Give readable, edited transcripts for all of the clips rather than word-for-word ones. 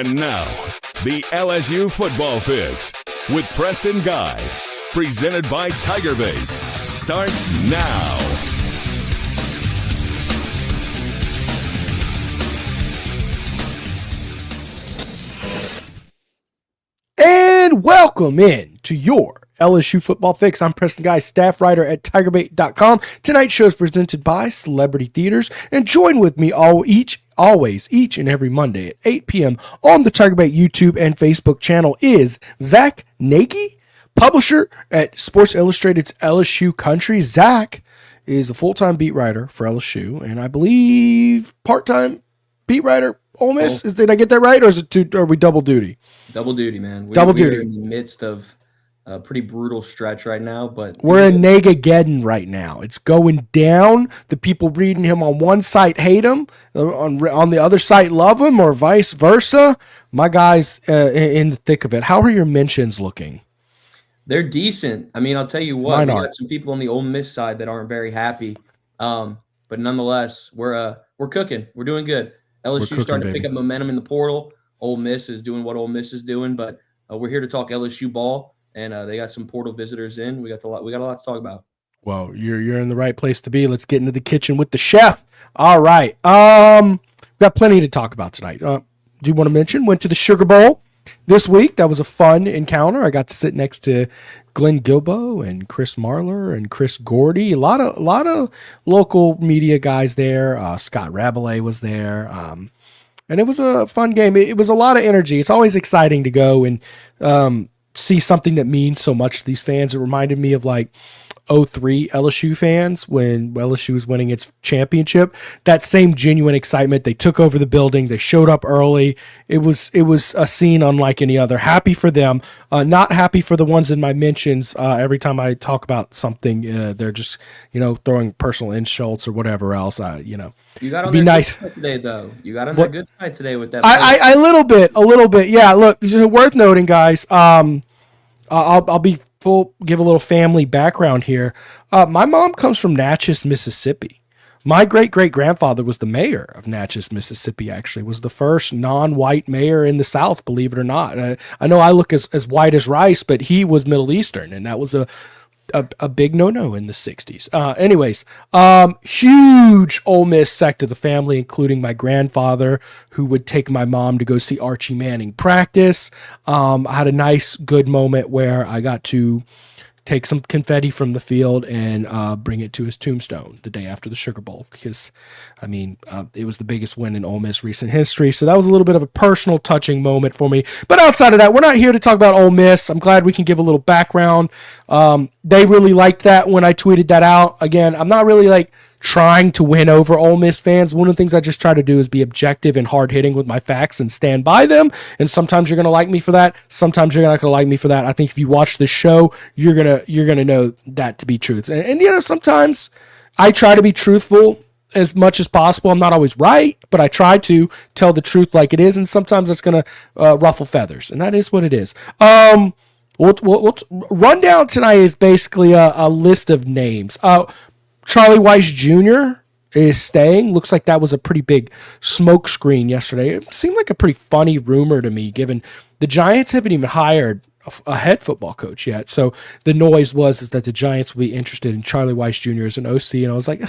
And now, the LSU Football Fix with Preston Guy, presented by TigerBait, starts now. And welcome in to your LSU Football Fix. I'm Preston Guy, staff writer at TigerBait.com. Tonight's show is presented by Celebrity Theaters, and join with me each and every Monday at 8 p.m. on the TigerBait YouTube and Facebook channel is Zack, Nagy, publisher at Sports Illustrated's LSU Country. Zack is a full-time beat writer for LSU, and I believe part-time beat writer Ole Miss. Did I get that right, or are we double duty? Double duty, man. Double duty. We're in the midst of a pretty brutal stretch right now, but we're in Nagageddon right now. It's going down. The people reading him on one site hate him, on the other site love him, or vice versa. My guy's in the thick of it. How are your mentions looking? They're decent. I mean, I'll tell you what. Mine we aren't. got some people on the Ole Miss side that aren't very happy, but nonetheless, we're cooking. We're doing good. LSU starting to pick up momentum in the portal. Ole Miss is doing what Ole Miss is doing, but we're here to talk LSU ball, and they got some portal visitors in. We got a lot to talk about. Well, you're in the right place to be. Let's get into the kitchen with the chef. All right. We've got plenty to talk about tonight. Do you want to mention? Went to the Sugar Bowl this week. That was a fun encounter. I got to sit next to Glenn Gilbo and Chris Marler and Chris Gordy. A lot of local media guys there. Scott Rabelais was there. And it was a fun game. It was a lot of energy. It's always exciting to go and see something that means so much to these fans. It reminded me of like 2003 LSU fans when LSU was winning its championship. That same genuine excitement. They took over the building. They showed up early. It was a scene unlike any other. Happy for them. Not happy for the ones in my mentions. Every time I talk about something, they're just throwing personal insults or whatever else. You got on be their nice good side today, though. You got on their good side today with that. A little bit. Yeah. Look, worth noting, guys. I'll give a little family background here. My mom comes from Natchez, Mississippi. My great-great-grandfather was the mayor of Natchez, Mississippi, actually, was the first non-white mayor in the South, believe it or not. I know I look as white as rice, but he was Middle Eastern, and that was a big no-no in the 60s. Anyways, huge Ole Miss sect of the family, including my grandfather, who would take my mom to go see Archie Manning practice. I had a nice, good moment where I got to take some confetti from the field and bring it to his tombstone the day after the Sugar Bowl, because, it was the biggest win in Ole Miss recent history. So that was a little bit of a personal, touching moment for me. But outside of that, we're not here to talk about Ole Miss. I'm glad we can give a little background. They really liked that when I tweeted that out. Again, I'm not really trying to win over Ole Miss fans. One of the things I just try to do is be objective and hard-hitting with my facts and stand by them. And sometimes you're going to like me for that. Sometimes you're not going to like me for that. I think if you watch this show, you're gonna know that to be truth. And sometimes I try to be truthful as much as possible. I'm not always right, but I try to tell the truth like it is. And sometimes that's going to ruffle feathers. And that is what it is. We'll rundown tonight is basically a list of names. Charlie Weiss Jr. is staying. Looks like that was a pretty big smoke screen yesterday. It seemed like a pretty funny rumor to me, given the Giants haven't even hired a head football coach yet. So the noise is that the Giants will be interested in Charlie Weiss Jr. as an OC. And I was like,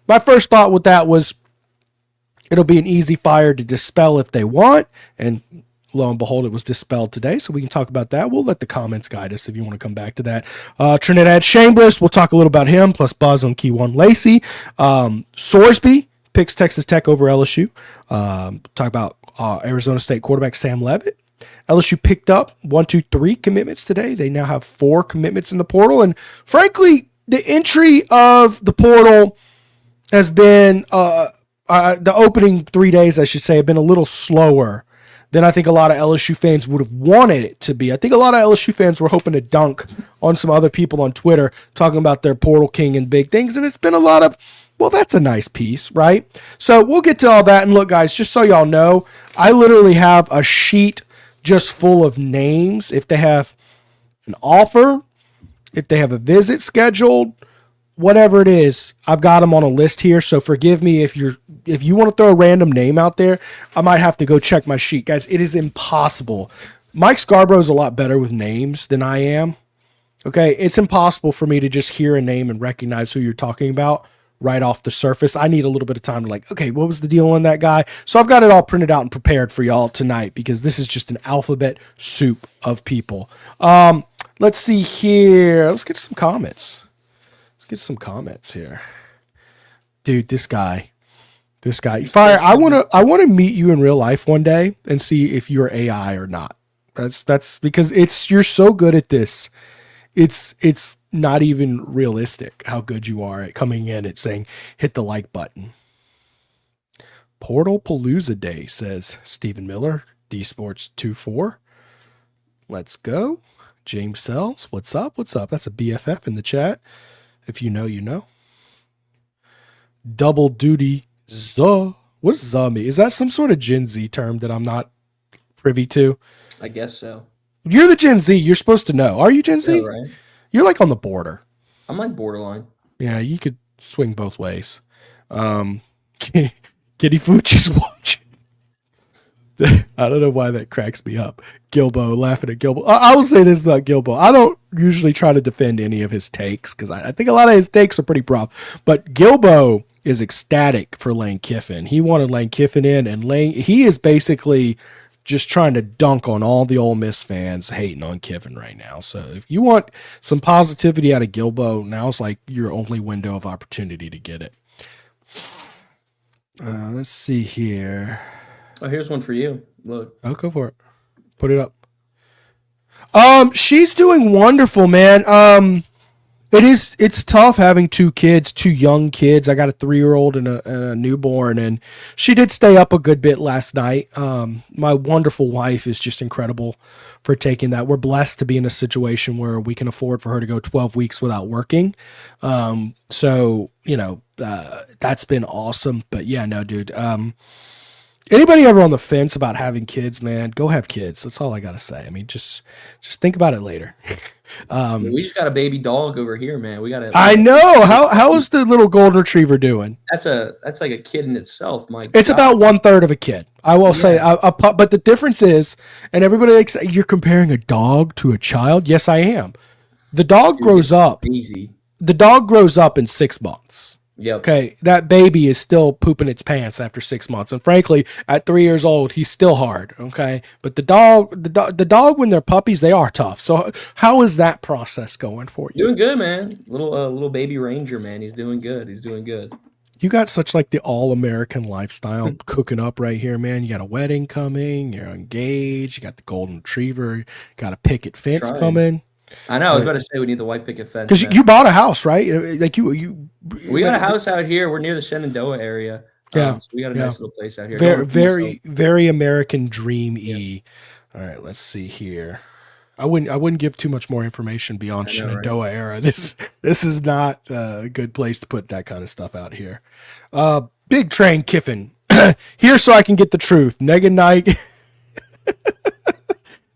My first thought with that was it'll be an easy fire to dispel if they want. And lo and behold, it was dispelled today, so we can talk about that. We'll let the comments guide us if you want to come back to that. Trinidad Chambliss, we'll talk a little about him, plus buzz on Keyone Lacey. Sorsby picks Texas Tech over LSU. Talk about Arizona State quarterback Sam Leavitt. LSU picked up 3 commitments today. They now have 4 commitments in the portal, and frankly, the entry of the portal has been the opening 3 days, I should say, have been a little slower than I think a lot of LSU fans would have wanted it to be. I think a lot of LSU fans were hoping to dunk on some other people on Twitter talking about their portal king and big things, and it's been a lot of, well, that's a nice piece, right? So we'll get to all that. And look, guys, just so y'all know, I literally have a sheet just full of names. If they have an offer, if they have a visit scheduled, whatever it is, I've got them on a list here. So forgive me if you want to throw a random name out there, I might have to go check my sheet. Guys, it is impossible. Mike Scarborough's a lot better with names than I am. Okay, it's impossible for me to just hear a name and recognize who you're talking about right off the surface. I need a little bit of time to okay, what was the deal on that guy? So I've got it all printed out and prepared for y'all tonight because this is just an alphabet soup of people. Let's see here. Let's get some comments. Here. Dude, this guy. Fire, I want to meet you in real life one day and see if you're AI or not. That's because you're so good at this. It's not even realistic how good you are at coming in at saying, hit the like button. Portal Palooza Day, says Stephen Miller, D Sports 24. Let's go. James Sells, what's up? That's a BFF in the chat. If you know, you know. Double duty, zuh. What's zuh mean? Is that some sort of Gen Z term that I'm not privy to? I guess so. You're the Gen Z. You're supposed to know. Are you Gen Z? Yeah, right. You're like on the border. I'm like borderline. Yeah, you could swing both ways. Kitty Fooch is watching. I don't know why that cracks me up. Gilbo, laughing at Gilbo. I will say this about Gilbo. I don't usually try to defend any of his takes because I think a lot of his takes are pretty rough. But Gilbo is ecstatic for Lane Kiffin. He wanted Lane Kiffin in, and he is basically just trying to dunk on all the Ole Miss fans hating on Kiffin right now. So if you want some positivity out of Gilbo, now's like your only window of opportunity to get it. Let's see here. Oh, here's one for you. Look. Oh, go for it. Put it up. She's doing wonderful, man. It's tough having two young kids. I got a 3-year-old and a newborn, and she did stay up a good bit last night. My wonderful wife is just incredible for taking that. We're blessed to be in a situation where we can afford for her to go 12 weeks without working. So, that's been awesome. But yeah, no, dude. Anybody ever on the fence about having kids, man, go have kids. That's all I got to say. I mean, just think about it later. We just got a baby dog over here, man. I know. How is the little golden retriever doing? That's like a kid in itself, Mike. It's about 1/3 of a kid. I will say, but the difference is, and everybody likes, you're comparing a dog to a child. Yes, I am. The dog grows up. Easy. The dog grows up in 6 months. Yep. Okay, that baby is still pooping its pants after 6 months, and frankly, at 3 years old, he's still hard. Okay, but the dog when they're puppies, they are tough. So, how is that process going for you? Doing good, man. Little baby Ranger, man. He's doing good. You got such like the all-American lifestyle cooking up right here, man. You got a wedding coming. You're engaged. You got the golden retriever. You got a picket fence coming. I know. I was about to say we need the white picket fence because you bought a house, right? Like you. We got a house out here. We're near the Shenandoah area. Yeah, so we got a nice little place out here. Very American dream-y. Yeah. All right, let's see here. I wouldn't give too much more information beyond Shenandoah era. This is not a good place to put that kind of stuff out here. Big Train Kiffin here, so I can get the truth. Nega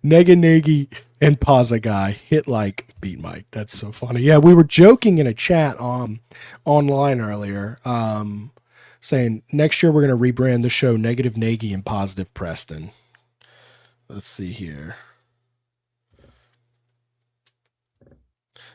Nagy and Pazza guy hit like beat Mike. That's so funny. Yeah, we were joking in a chat online earlier, saying next year we're going to rebrand the show Negative Nagy and Positive Preston. Let's see here.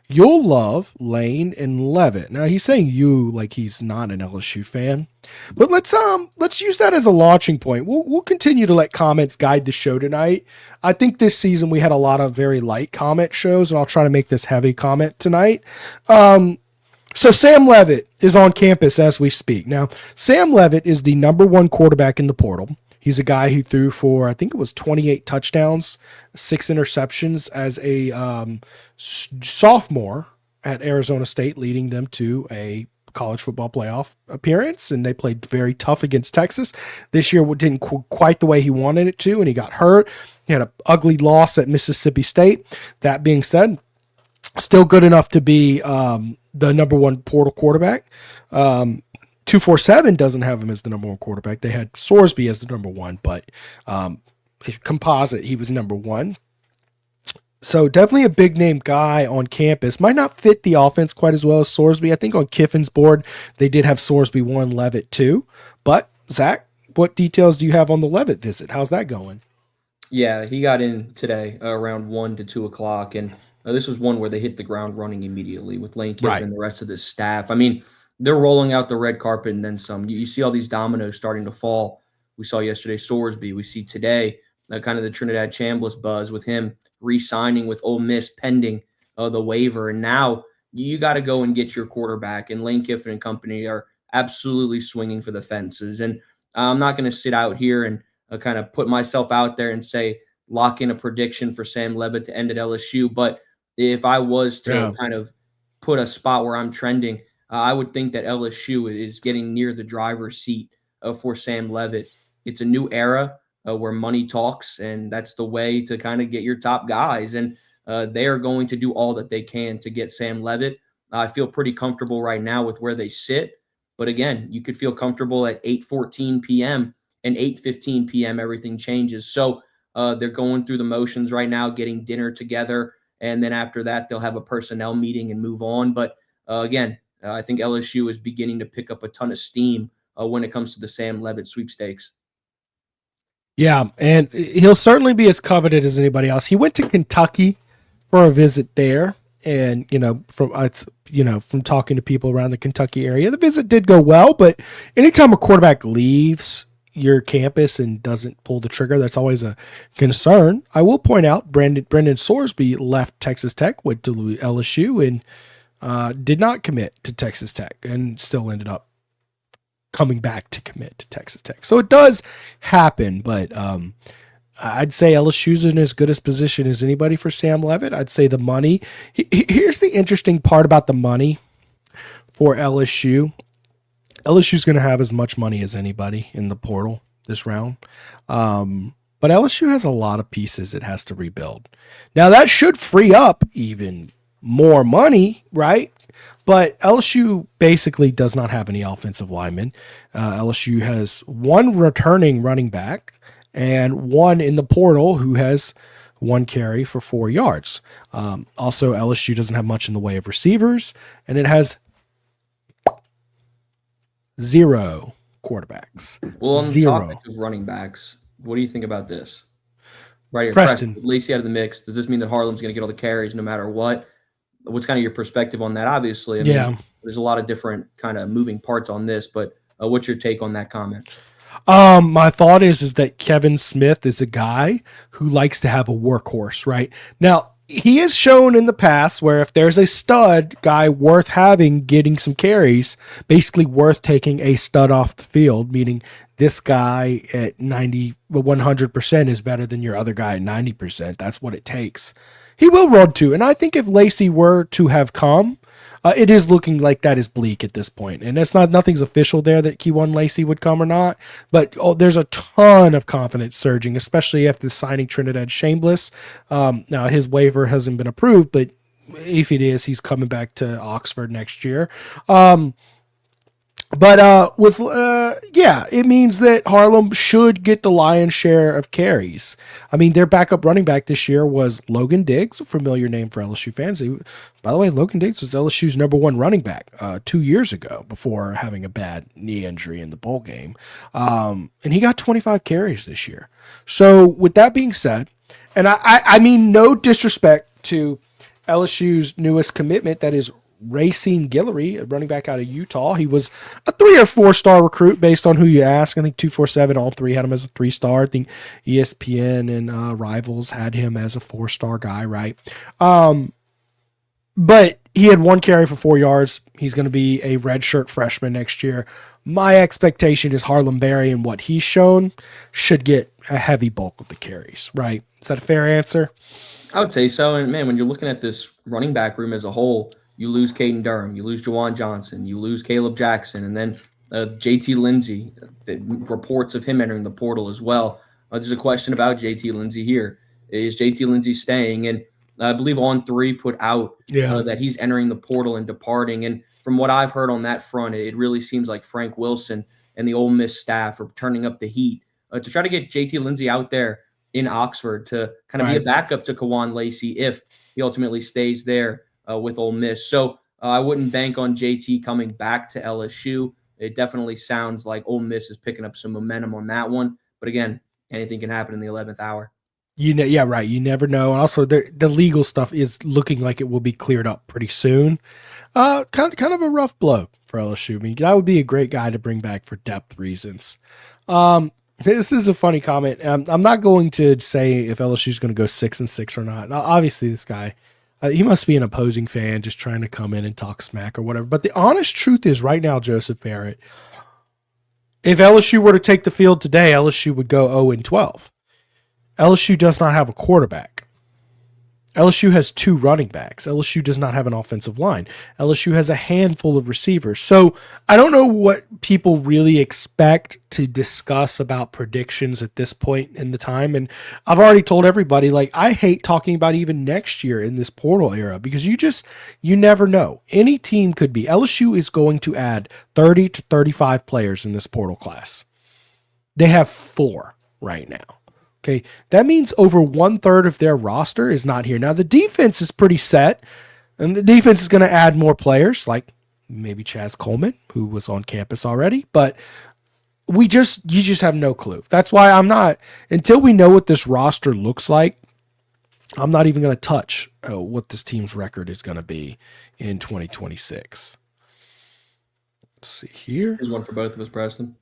You'll love Lane and Leavitt. Now he's saying you like he's not an LSU fan, but let's use that as a launching point. We'll continue to let comments guide the show tonight. I think this season we had a lot of very light comment shows, and I'll try to make this heavy comment tonight. So Sam Leavitt is on campus as we speak. Now, Sam Leavitt is the #1 quarterback in the portal. He's a guy who threw for, I think it was 28 touchdowns, 6 interceptions as a sophomore at Arizona State, leading them to a college football playoff appearance. And they played very tough against Texas. This year didn't quite the way he wanted it to, and he got hurt. He had an ugly loss at Mississippi State. That being said, still good enough to be the #1 portal quarterback. 247 doesn't have him as the #1 quarterback. They had Sorsby as the #1, but composite, he was #1. So definitely a big name guy on campus. Might not fit the offense quite as well as Sorsby. I think on Kiffin's board, they did have Sorsby 1, Leavitt 2. But Zach, what details do you have on the Leavitt visit? How's that going? Yeah, he got in today around 1 to 2 o'clock, and this was one where they hit the ground running immediately with Lane Kiffin and the rest of the staff. I mean, they're rolling out the red carpet and then some. You see all these dominoes starting to fall. We saw yesterday Sorsby. We see today kind of the Trinidad Chambliss buzz with him re-signing with Ole Miss pending the waiver. And now you got to go and get your quarterback. And Lane Kiffin and company are absolutely swinging for the fences. And I'm not going to sit out here and kind of put myself out there and say lock in a prediction for Sam Leavitt to end at LSU. But if I was to kind of put a spot where I'm trending, I would think that LSU is getting near the driver's seat for Sam Leavitt. It's a new era where money talks, and that's the way to kind of get your top guys. And they are going to do all that they can to get Sam Leavitt. I feel pretty comfortable right now with where they sit. But again, you could feel comfortable at 8:14 p.m. and 8:15 p.m. everything changes. So they're going through the motions right now, getting dinner together. And then after that, they'll have a personnel meeting and move on. But again, I think LSU is beginning to pick up a ton of steam when it comes to the Sam Leavitt sweepstakes. Yeah, and he'll certainly be as coveted as anybody else. He went to Kentucky for a visit there, and from talking to people around the Kentucky area, the visit did go well. But anytime a quarterback leaves your campus and doesn't pull the trigger, that's always a concern. I will point out Brendan Sorsby left Texas Tech, went to LSU, and did not commit to Texas Tech, and still ended up coming back to commit to Texas Tech. So it does happen, but I'd say LSU's in as good a position as anybody for Sam Leavitt. I'd say the money. Here's the interesting part about the money for LSU. LSU's going to have as much money as anybody in the portal this round. But LSU has a lot of pieces it has to rebuild. Now that should free up even more money, right? But LSU basically does not have any offensive linemen. LSU has one returning running back and one in the portal who has one carry for 4 yards. Also, LSU doesn't have much in the way of receivers, and it has 0 quarterbacks. Well, on 0. the topic of running backs, what do you think about this? Right here, Preston. Lacey out of the mix. Does this mean that Harlem's going to get all the carries no matter what? What's kind of your perspective on that? Obviously, I mean, there's a lot of different kind of moving parts on this, but what's your take on that comment? My thought is that Kevin Smith is a guy who likes to have a workhorse, right? Now, he has shown in the past where if there's a stud guy worth having, getting some carries, basically worth taking a stud off the field, meaning this guy at 100% is better than your other guy at 90%. That's what it takes. He will run too. And I think if Lacey were to have come, it is looking like that is bleak at this point. And it's nothing's official there that Keyone Lacey would come or not. But there's a ton of confidence surging, especially after signing Trinidad Chambliss. Now, his waiver hasn't been approved, but if it is, he's coming back to Oxford next year. It means that Harlem should get the lion's share of carries. I mean, their backup running back this year was Logan Diggs, a familiar name for LSU fans. By the way, Logan Diggs was LSU's number 1 running back 2 years ago before having a bad knee injury in the bowl game. And he got 25 carries this year. So with that being said, and I mean no disrespect to LSU's newest commitment, that is Racine Guillory, a running back out of Utah. He was a 3 or 4-star recruit based on who you ask. I think 247, all 3 had him as a 3-star. I think ESPN and Rivals had him as a 4-star guy, right? But he had 1 carry for 4 yards. He's going to be a redshirt freshman next year. My expectation is Harlem Berry and what he's shown should get a heavy bulk of the carries, right? Is that a fair answer? I would say so. And man, when you're looking at this running back room as a whole, you lose Caden Durham, you lose Jawan Johnson, you lose Caleb Jackson, and then JT Lindsey, the reports of him entering the portal as well. There's a question about JT Lindsey here. Is JT Lindsey staying? And I believe On3 put out that he's entering the portal and departing. And from what I've heard on that front, it really seems like Frank Wilson and the Ole Miss staff are turning up the heat to try to get JT Lindsey out there in Oxford to kind of be a backup to Kawan Lacey if he ultimately stays there with Ole Miss. So I wouldn't bank on JT coming back to LSU. It definitely sounds like Ole Miss is picking up some momentum on that one. But again, anything can happen in the 11th hour. You never know. And also the legal stuff is looking like it will be cleared up pretty soon. Kind of a rough blow for LSU. I mean, that would be a great guy to bring back for depth reasons. This is a funny comment. I'm not going to say if LSU is going to go 6-6 or not. Now, obviously, this guy, he must be an opposing fan just trying to come in and talk smack or whatever. But the honest truth is right now, Joseph Barrett, if LSU were to take the field today, LSU would go 0-12. LSU does not have a quarterback. LSU has 2 running backs. LSU does not have an offensive line. LSU has a handful of receivers. So I don't know what people really expect to discuss about predictions at this point in the time. And I've already told everybody, like, I hate talking about even next year in this portal era because you never know. Any team could be. LSU is going to add 30 to 35 players in this portal class. They have 4 right now. Okay, that means over 1/3 of their roster is not here. Now, the defense is pretty set, and the defense is going to add more players, like maybe Chaz Coleman, who was on campus already, but you just have no clue. That's why I'm not, until we know what this roster looks like, I'm not even going to touch what this team's record is going to be in 2026. Let's see here. Here's one for both of us, Preston.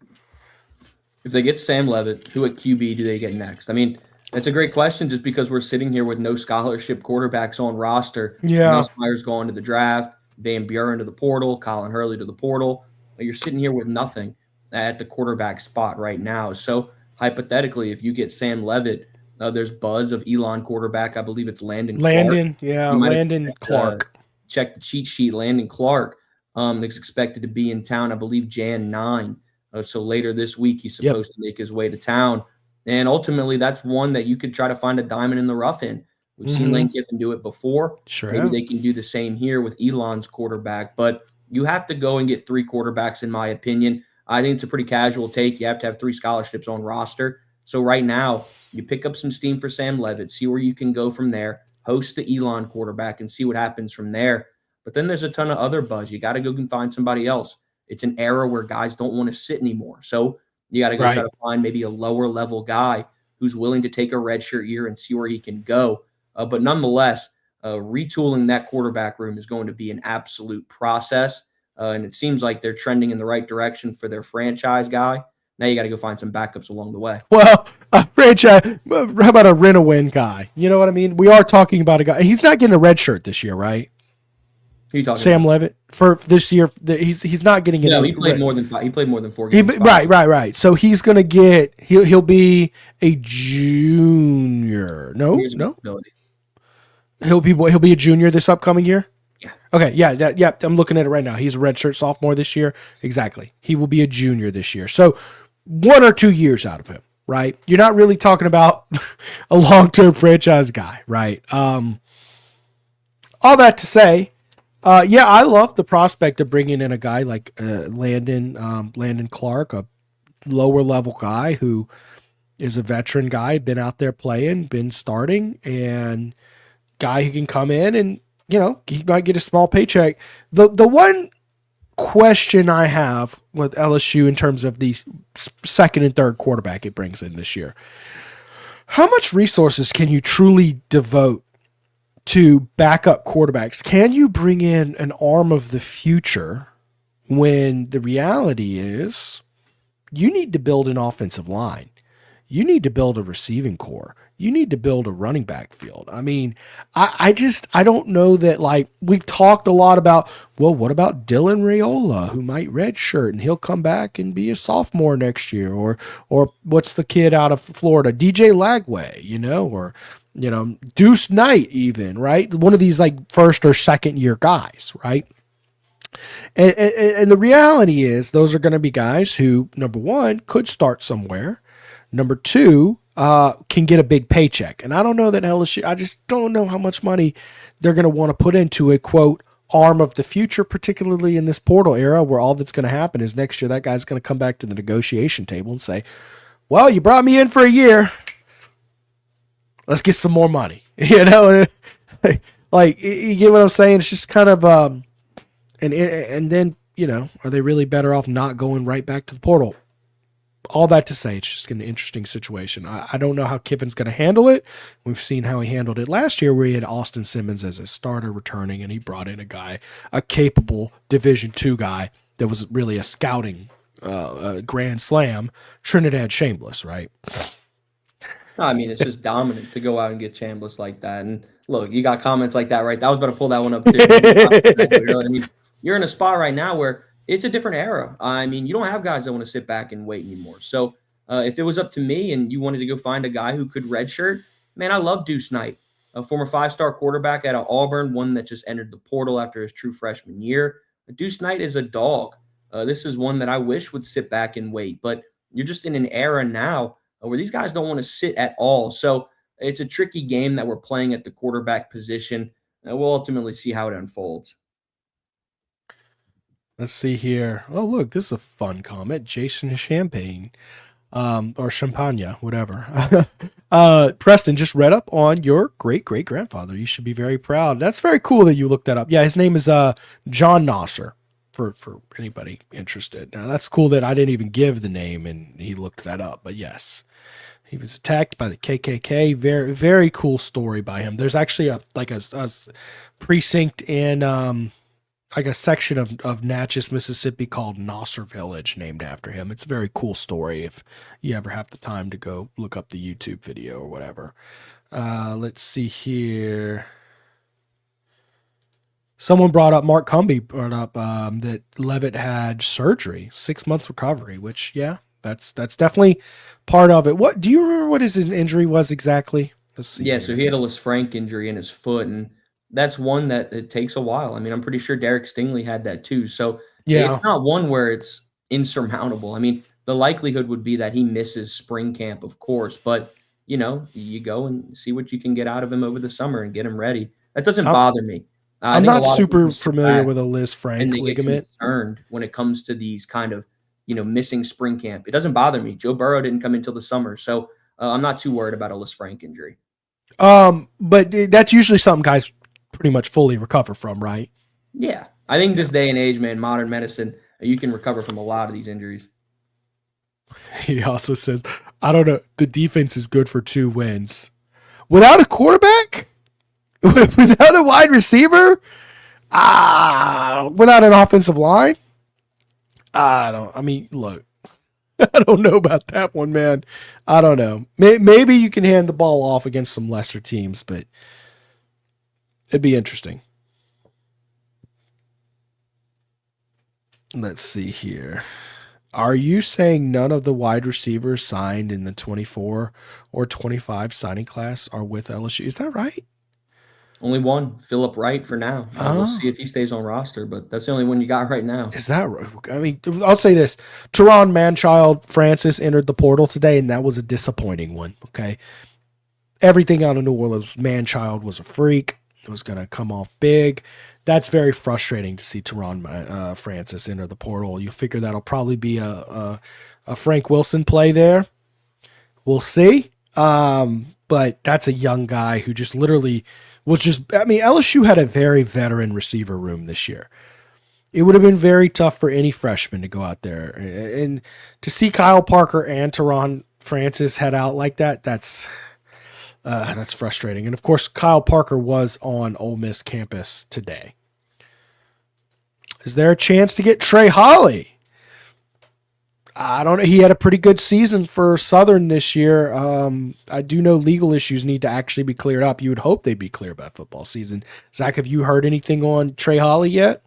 If they get Sam Leavitt, who at QB do they get next? I mean, that's a great question just because we're sitting here with no scholarship quarterbacks on roster. Yeah. Myers going to the draft, Van Buren to the portal, Colin Hurley to the portal. You're sitting here with nothing at the quarterback spot right now. So hypothetically, if you get Sam Leavitt, there's buzz of Elon quarterback. I believe it's Landon Clark. Check the cheat sheet. Landon Clark is expected to be in town, I believe, Jan 9. So later this week, he's supposed to make his way to town. And ultimately, that's one that you could try to find a diamond in the rough in. We've seen Lane Kiffin do it before. Sure. Maybe they can do the same here with Elon's quarterback. But you have to go and get 3 quarterbacks, in my opinion. I think it's a pretty casual take. You have to have 3 scholarships on roster. So right now, you pick up some steam for Sam Leavitt, see where you can go from there, host the Elon quarterback, and see what happens from there. But then there's a ton of other buzz. You got to go and find somebody else. It's an era where guys don't want to sit anymore. So you got to go try to find maybe a lower level guy who's willing to take a redshirt year and see where he can go. But nonetheless, retooling that quarterback room is going to be an absolute process. And it seems like they're trending in the right direction for their franchise guy. Now you got to go find some backups along the way. Well, a franchise, how about a rent-a-win guy? You know what I mean? We are talking about a guy. He's not getting a red shirt this year, right? Who you talking Sam about? Leavitt for this year. He's not getting. No, he played more than 5. He played more than 4 games. Right. So he's gonna get. He'll be a junior. No. He'll be a junior this upcoming year. Yeah. Okay. Yeah. I'm looking at it right now. He's a redshirt sophomore this year. Exactly. He will be a junior this year. So 1 or 2 years out of him. Right. You're not really talking about a long-term franchise guy. Right. All that to say. I love the prospect of bringing in a guy like Landon Clark, a lower level guy who is a veteran guy, been out there playing, been starting, and guy who can come in and, he might get a small paycheck. The one question I have with LSU in terms of the second and third quarterback it brings in this year, how much resources can you truly devote to backup quarterbacks? Can you bring in an arm of the future when the reality is you need to build an offensive line? You need to build a receiving core. You need to build a running back field. I mean, I don't know that, like, we've talked a lot about, well, what about Dylan Raiola, who might redshirt and he'll come back and be a sophomore next year? Or what's the kid out of Florida, DJ Lagway, or Deuce Knight even, right? One of these like first or second year guys, right? And the reality is those are going to be guys who, number one, could start somewhere. Number two, can get a big paycheck. And I don't know that LSU, I just don't know how much money they're going to want to put into a, quote, arm of the future, particularly in this portal era where all that's going to happen is next year that guy's going to come back to the negotiation table and say, well, you brought me in for a year. let's get some more money. You know, like you get what I'm saying? It's just kind of and then, you know, are they really better off not going right back to the portal? All that to say, it's just an interesting situation. I don't know how Kiffin's going to handle it. We've seen how he handled it last year, where he had Austin Simmons as a starter returning, and he brought in a capable Division II guy that was really a scouting grand slam, Trinidad Shameless, right? No, I mean, it's just dominant to go out and get Chambliss like that. And look, you got comments like that, right? I was about to pull that one up too. I mean, you're in a spot right now where it's a different era. I mean, you don't have guys that want to sit back and wait anymore. So if it was up to me and you wanted to go find a guy who could redshirt, man, I love Deuce Knight, a former 5-star quarterback out of Auburn, one that just entered the portal after his true freshman year. Deuce Knight is a dog. This is one that I wish would sit back and wait. But you're just in an era now where these guys don't want to sit at all. So it's a tricky game that we're playing at the quarterback position. We'll ultimately see how it unfolds. Let's see here. Oh, look, this is a fun comment. Jason Champagne, or Champagne, whatever. Preston just read up on your great-great-grandfather. You should be very proud. That's very cool that you looked that up. Yeah, his name is John Nosser, for anybody interested. Now, that's cool that I didn't even give the name and he looked that up. But yes, he was attacked by the KKK. Very, very cool story by him. There's actually a precinct in like a section of Natchez, Mississippi called Nosser Village named after him. It's a very cool story if you ever have the time to go look up the YouTube video or whatever. Let's see here. Someone brought up, Mark Cumby brought up that Leavitt had surgery, 6 months recovery, which, yeah, that's definitely part of it. What do you remember what his injury was exactly? Let's see. Yeah, so he had a Lisfranc injury in his foot, and that's one that it takes a while. I mean, I'm pretty sure Derek Stingley had that too. So yeah, it's not one where it's insurmountable. I mean, the likelihood would be that he misses spring camp, of course, but you know, you go and see what you can get out of him over the summer and get him ready. That doesn't bother me. I'm not super familiar with a Lisfranc ligament. Concerned when it comes to these kind of, you know, missing spring camp. It doesn't bother me. Joe Burrow didn't come until the summer, so I'm not too worried about a Lisfranc injury. But that's usually something guys pretty much fully recover from, right? Yeah, I think this day and age, man, modern medicine, you can recover from a lot of these injuries. He also says, I don't know, the defense is good for 2 wins. Without a quarterback? Without a wide receiver? Without an offensive line? I mean, look, I don't know about that one, man. I don't know. Maybe you can hand the ball off against some lesser teams, but it'd be interesting. Let's see here. Are you saying none of the wide receivers signed in the 24 or 25 signing class are with LSU? Is that right? Only one, Phillip Wright for now. We'll see if he stays on roster, but that's the only one you got right now. Is that right? I mean, I'll say this. Teron Manchild Francis entered the portal today, and that was a disappointing one, okay? Everything out of New Orleans, Manchild was a freak. It was going to come off big. That's very frustrating to see Teron Francis enter the portal. You figure that'll probably be a Frank Wilson play there. We'll see. But that's a young guy who just literally was just, I mean, LSU had a very veteran receiver room this year. It would have been very tough for any freshman to go out there. And to see Kyle Parker and Teron Francis head out like that, that's frustrating. And of course, Kyle Parker was on Ole Miss campus today. Is there a chance to get Trey Holly? I don't know. He had a pretty good season for Southern this year. I do know legal issues need to actually be cleared up. You would hope they'd be cleared by football season. Zach, have you heard anything on Trey Holly yet?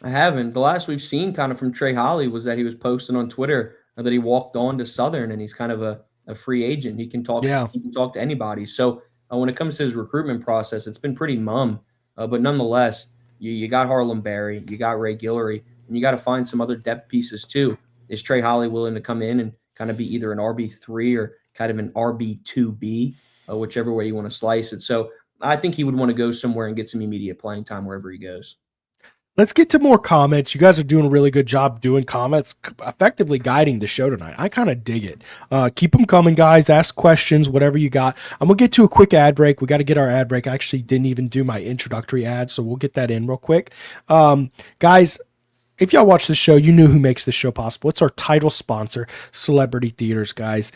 I haven't. The last we've seen kind of from Trey Holly was that he was posting on Twitter that he walked on to Southern and he's kind of a free agent. He can talk. Yeah. He can talk to anybody. So when it comes to his recruitment process, it's been pretty mum. But nonetheless, you got Harlem Berry, you got Ray Guillory, and you got to find some other depth pieces too. Is Trey Holly willing to come in and kind of be either an RB3 or kind of an RB2B, whichever way you want to slice it? So I think he would want to go somewhere and get some immediate playing time wherever he goes. let's get to more comments. You guys are doing a really good job doing comments, effectively guiding the show tonight. I kind of dig it. Keep them coming, guys. Ask questions, whatever you got. I'm going to get to a quick ad break. We got to get our ad break. I actually didn't even do my introductory ad, so we'll get that in real quick. Guys, if y'all watch this show, you knew who makes this show possible. It's our title sponsor, Celebrity Theaters, guys.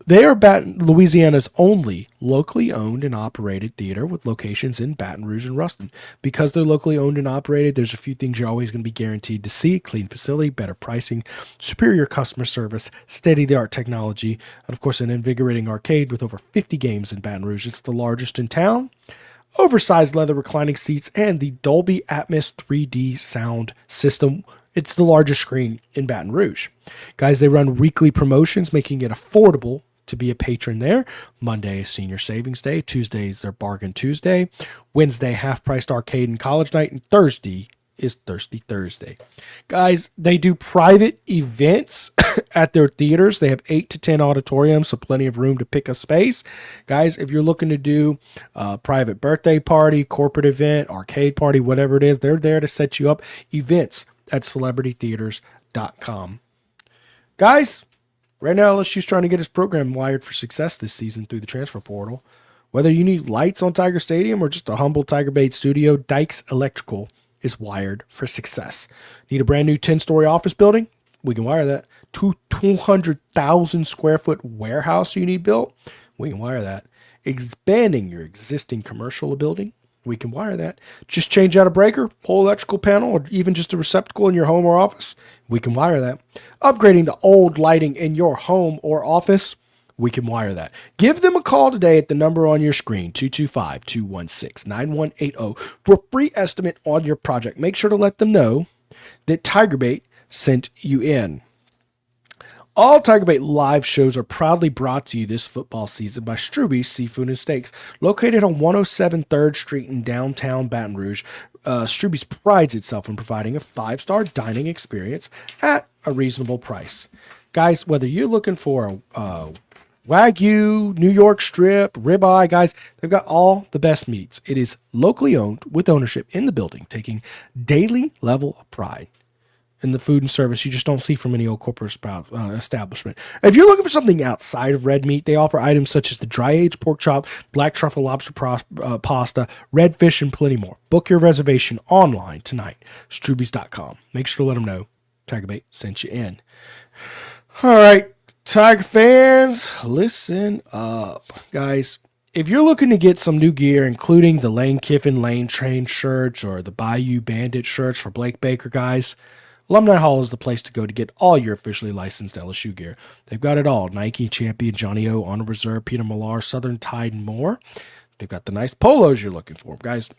They are Louisiana's only locally owned and operated theater with locations in Baton Rouge and Ruston. Because they're locally owned and operated, there's a few things you're always going to be guaranteed to see: clean facility, better pricing, superior customer service, state-of-the-art technology, and of course an invigorating arcade with over 50 games in Baton Rouge. It's the largest in town. Oversized leather reclining seats and the Dolby Atmos 3D sound system. It's the largest screen in Baton Rouge. Guys, they run weekly promotions, making it affordable to be a patron there. Monday is Senior Savings Day. Tuesday is their Bargain Tuesday. Wednesday, half-priced arcade and college night. And Thursday is Thirsty Thursday. Guys, they do private events at their theaters. They have 8 to 10 auditoriums, so plenty of room to pick a space. Guys, if you're looking to do a private birthday party, corporate event, arcade party, whatever it is, they're there to set you up. Events at celebritytheaters.com. Guys, right now, LSU's trying to get his program wired for success this season through the transfer portal. Whether you need lights on Tiger Stadium or just a humble TigerBait studio, Dykes Electrical is wired for success. Need a brand new 10-story office building? We can wire that. 200,000 square foot warehouse you need built? We can wire that. Expanding your existing commercial building? We can wire that. Just change out a breaker, whole electrical panel, or even just a receptacle in your home or office? We can wire that. Upgrading the old lighting in your home or office? We can wire that. Give them a call today at the number on your screen, 225-216-9180, for a free estimate on your project. Make sure to let them know that TigerBait sent you in. All TigerBait live shows are proudly brought to you this football season by Struby's Seafood and Steaks. Located on 107 3rd Street in downtown Baton Rouge, Struby's prides itself in providing a 5-star dining experience at a reasonable price. Guys, whether you're looking for a Wagyu, New York strip, ribeye, guys, they've got all the best meats. It is locally owned with ownership in the building, taking daily level of pride in the food and service you just don't see from any old corporate establishment. If you're looking for something outside of red meat, they offer items such as the dry-aged pork chop, black truffle lobster pasta, red fish, and plenty more. Book your reservation online tonight, Strubys.com. Make sure to let them know TigerBait sent you in. All right, Tiger fans, listen up. Guys, if you're looking to get some new gear, including the Lane Kiffin Lane Train shirts or the Bayou Bandit shirts for Blake Baker, guys, Alumni Hall is the place to go to get all your officially licensed LSU gear. They've got it all: Nike, Champion, Johnny O, Honor Reserve, Peter Millar, Southern Tide, and more. They've got the nice polos you're looking for. Guys,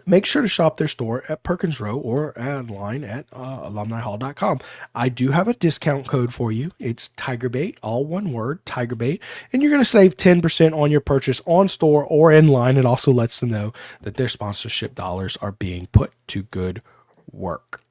make sure to shop their store at Perkins Row or online at alumnihall.com. I do have a discount code for you. It's TigerBait, all one word, TigerBait, and you're going to save 10% on your purchase on store or in line. It also lets them know that their sponsorship dollars are being put to good work.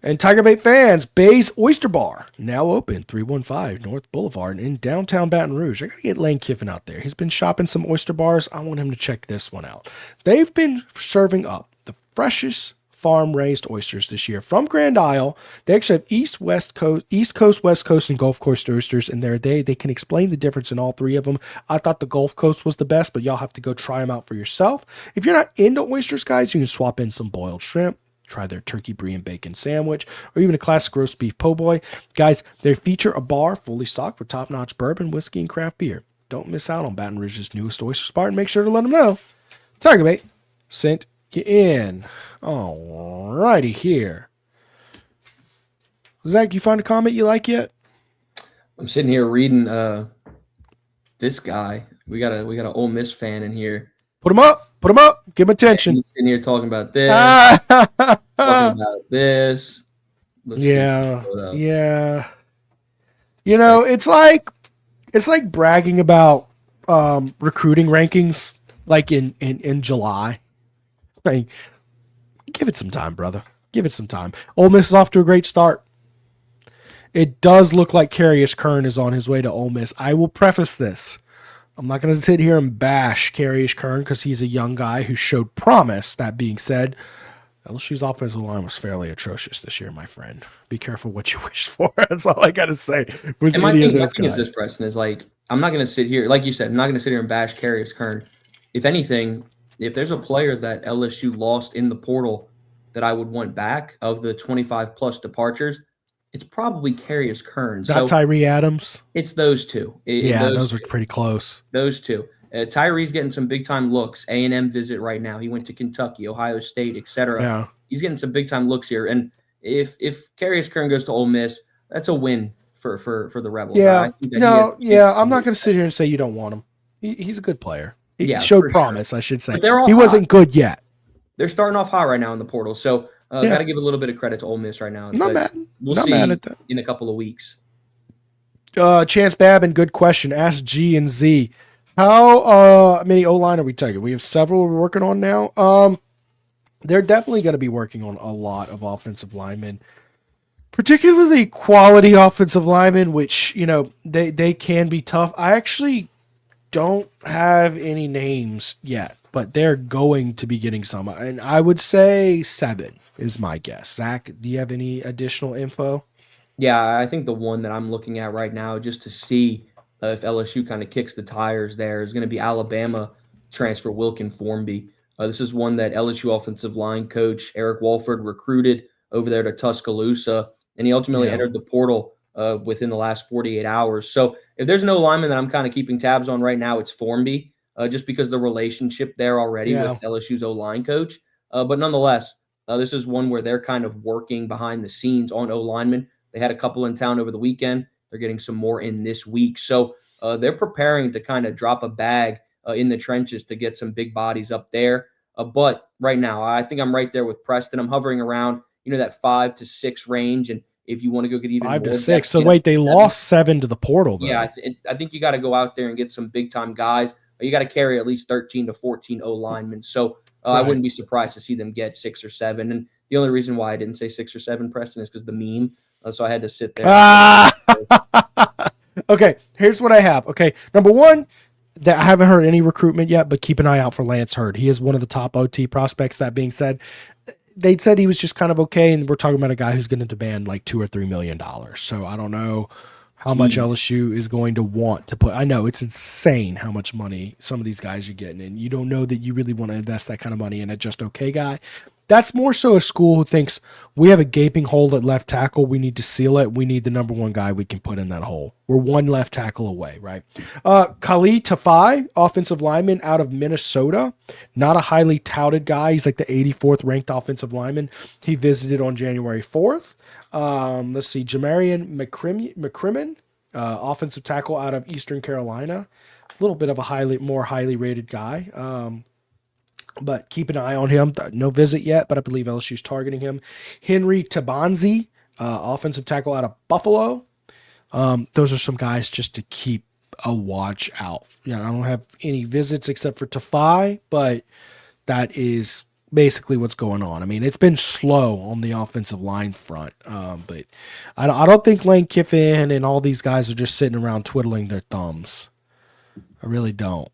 And TigerBait fans, Bay's Oyster Bar, now open, 315 North Boulevard in downtown Baton Rouge. I got to get Lane Kiffin out there. He's been shopping some oyster bars. I want him to check this one out. They've been serving up the freshest farm-raised oysters this year from Grand Isle. They actually have East Coast, West Coast, and Gulf Coast oysters in there. They can explain the difference in all three of them. I thought the Gulf Coast was the best, but y'all have to go try them out for yourself. If you're not into oysters, guys, you can swap in some boiled shrimp. Try their turkey brie and bacon sandwich, or even a classic roast beef po' boy. Guys, they feature a bar fully stocked with top-notch bourbon, whiskey, and craft beer. Don't miss out on Baton Rouge's newest oyster spot, and make sure to let them know TigerBait sent you in. All righty here. Zach, you find a comment you like yet? I'm sitting here reading this guy. We got an Ole Miss fan in here. Put him up. Put him up. Give him attention. He's in here talking about this. Talking about this. Yeah. You know, it's like bragging about recruiting rankings like in July. Like, give it some time, brother. Give it some time. Ole Miss is off to a great start. It does look like Carius Kern is on his way to Ole Miss. I will preface this. I'm not going to sit here and bash Carius Kern because he's a young guy who showed promise. That being said, LSU's offensive line was fairly atrocious this year, my friend. Be careful what you wish for. That's all I got to say. With and my any thing, of those my thing is guys. this, Preston, is like, I'm not going to sit here, like you said, I'm not going to sit here and bash Carius Kern. If anything, if there's a player that LSU lost in the portal that I would want back of the 25-plus departures, it's probably Carius Kern. Not Tyree Adams. It's those two. Those are pretty close. Those two. Tyree's getting some big-time looks. A&M visit right now. He went to Kentucky, Ohio State, etc. Yeah. He's getting some big-time looks here. And if Carius Kern goes to Ole Miss, that's a win for the Rebels. Yeah. I'm not going to sit here and say you don't want him. He's a good player. He showed promise, I should say. He wasn't good yet. They're starting off hot right now in the portal. So got to give a little bit of credit to Ole Miss right now. Not mad. We'll not see mad at that. In a couple of weeks. Chance Babin, good question. Ask G and Z. How many O-line are we taking? We have several we're working on now. They're definitely going to be working on a lot of offensive linemen, particularly quality offensive linemen, which, they can be tough. I actually don't have any names yet, but they're going to be getting some. And I would say 7 is my guess. Zach, do you have any additional info? Yeah, I think the one that I'm looking at right now just to see if LSU kind of kicks the tires there is going to be Alabama transfer Wilkin Formby. This is one that LSU offensive line coach Eric Walford recruited over there to Tuscaloosa, and he ultimately entered the portal within the last 48 hours. So if there's no lineman that I'm kind of keeping tabs on right now, it's Formby, just because the relationship there already with LSU's O-line coach. But nonetheless, this is one where they're kind of working behind the scenes on O-linemen. They had a couple in town over the weekend. They're getting some more in this week. So they're preparing to kind of drop a bag in the trenches to get some big bodies up there. But right now, I think I'm right there with Preston. I'm hovering around, that 5 to 6 range. And if you want to go get even 5 more to 6. So wait, they lost 7 to the portal, though. Yeah, I think you got to go out there and get some big-time guys. You got to carry at least 13 to 14 O-linemen. So I wouldn't be surprised to see them get 6 or 7. And the only reason why I didn't say 6 or 7, Preston, is because the meme. So I had to sit there. Okay, here's what I have. Okay, number one, that I haven't heard any recruitment yet, but keep an eye out for Lance Hurd. He is one of the top OT prospects. That being said, they said he was just kind of okay, and we're talking about a guy who's going to demand like $2 or $3 million. So I don't know how much LSU is going to want to put. I know it's insane how much money some of these guys are getting, and you don't know that you really want to invest that kind of money in a just okay guy. That's more so a school who thinks we have a gaping hole at left tackle. We need to seal it. We need the number one guy we can put in that hole. We're one left tackle away, right? Khalid Tafai, offensive lineman out of Minnesota. Not a highly touted guy. He's like the 84th ranked offensive lineman. He visited on January 4th. Let's see. Jamarian McCrimmon, offensive tackle out of Eastern Carolina. A little bit of a more highly rated guy. But keep an eye on him. No visit yet, but I believe LSU's targeting him. Henry Tabanzi, offensive tackle out of Buffalo. Those are some guys just to keep a watch out. I don't have any visits except for Tafai, but that is basically what's going on. I mean, it's been slow on the offensive line front, but I don't think Lane Kiffin and all these guys are just sitting around twiddling their thumbs. I really don't.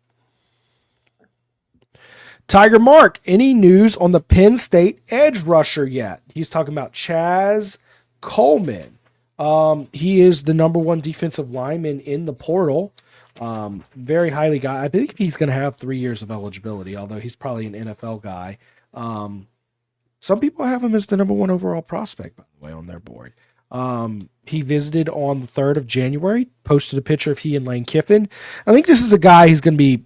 Tiger Mark, any news on the Penn State edge rusher yet? He's talking about Chaz Coleman. He is the number one defensive lineman in the portal. Very highly guy. I think he's going to have 3 years of eligibility, although he's probably an NFL guy. Some people have him as the number one overall prospect, by the way, on their board. He visited on the 3rd of January, posted a picture of he and Lane Kiffin. I think this is a guy who's going to be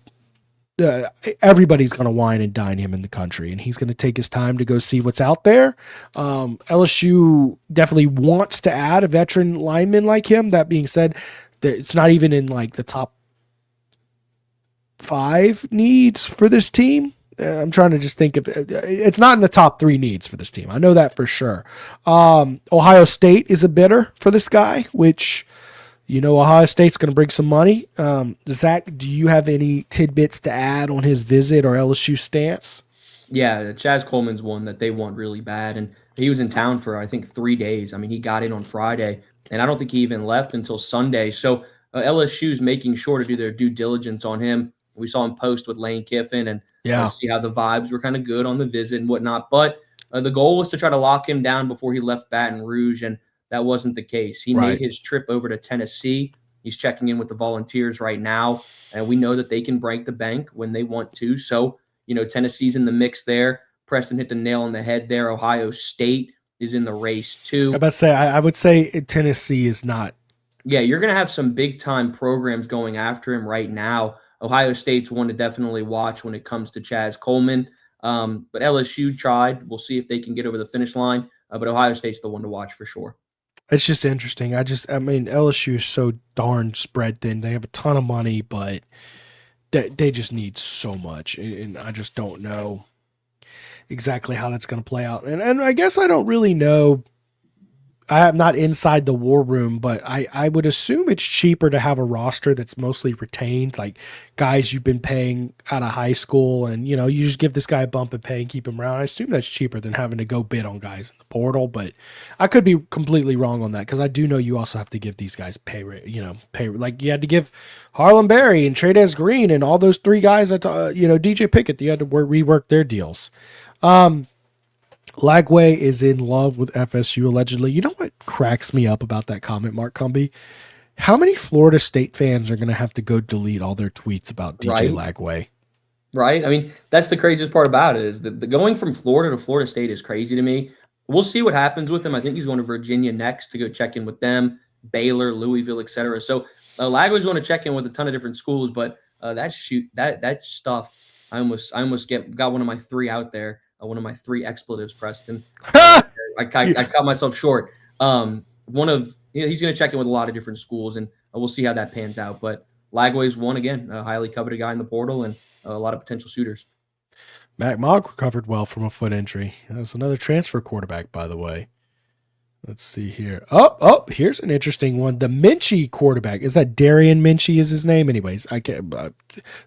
everybody's going to wine and dine him in the country, and he's going to take his time to go see what's out there. LSU definitely wants to add a veteran lineman like him. That being said, it's not even in like the top 5 needs for this team. I'm trying to just think of it's not in the top 3 needs for this team. I know that for sure. Ohio State is a bidder for this guy, which, Ohio State's going to bring some money. Zach, do you have any tidbits to add on his visit or LSU stance? Yeah, Chaz Coleman's one that they want really bad. And he was in town for, I think, 3 days. I mean, he got in on Friday, and I don't think he even left until Sunday. So LSU's making sure to do their due diligence on him. We saw him post with Lane Kiffin and see how the vibes were kind of good on the visit and whatnot. But The goal was to try to lock him down before he left Baton Rouge, and that wasn't the case. He made his trip over to Tennessee. He's checking in with the Volunteers right now, and we know that they can break the bank when they want to. So, Tennessee's in the mix there. Preston hit the nail on the head there. Ohio State is in the race too. I would say Tennessee is not. Yeah, you're going to have some big-time programs going after him right now. Ohio State's one to definitely watch when it comes to Chaz Coleman. But LSU tried. We'll see if they can get over the finish line. But Ohio State's the one to watch for sure. It's just interesting. LSU is so darn spread thin. They have a ton of money, but they just need so much. And I just don't know exactly how that's going to play out. And I guess I don't really know. I am not inside the war room, but I would assume it's cheaper to have a roster that's mostly retained, like guys you've been paying out of high school, and you just give this guy a bump and pay and keep him around. I assume that's cheaper than having to go bid on guys in the portal, but I could be completely wrong on that because I do know you also have to give these guys pay. Like you had to give Harlem Berry and Trades Green and all those three guys that DJ Pickett. You had to rework their deals. Lagway is in love with FSU, allegedly. You know what cracks me up about that comment, Mark Cumby? How many Florida State fans are going to have to go delete all their tweets about DJ Lagway? Right? I mean, that's the craziest part about it is that the going from Florida to Florida State is crazy to me. We'll see what happens with him. I think he's going to Virginia next to go check in with them, Baylor, Louisville, etc. So Lagway's going to check in with a ton of different schools, but that stuff, I almost got one of my three out there. One of my three expletives, Preston. I cut myself short. He's going to check in with a lot of different schools, and we'll see how that pans out. But Lagway's one again, a highly coveted guy in the portal, and a lot of potential suitors. Mac Mogg recovered well from a foot injury. That's another transfer quarterback, by the way. Let's see here. Oh, here's an interesting one. The Minchie quarterback. Is that Darian Minchie is his name? Anyways, I can't,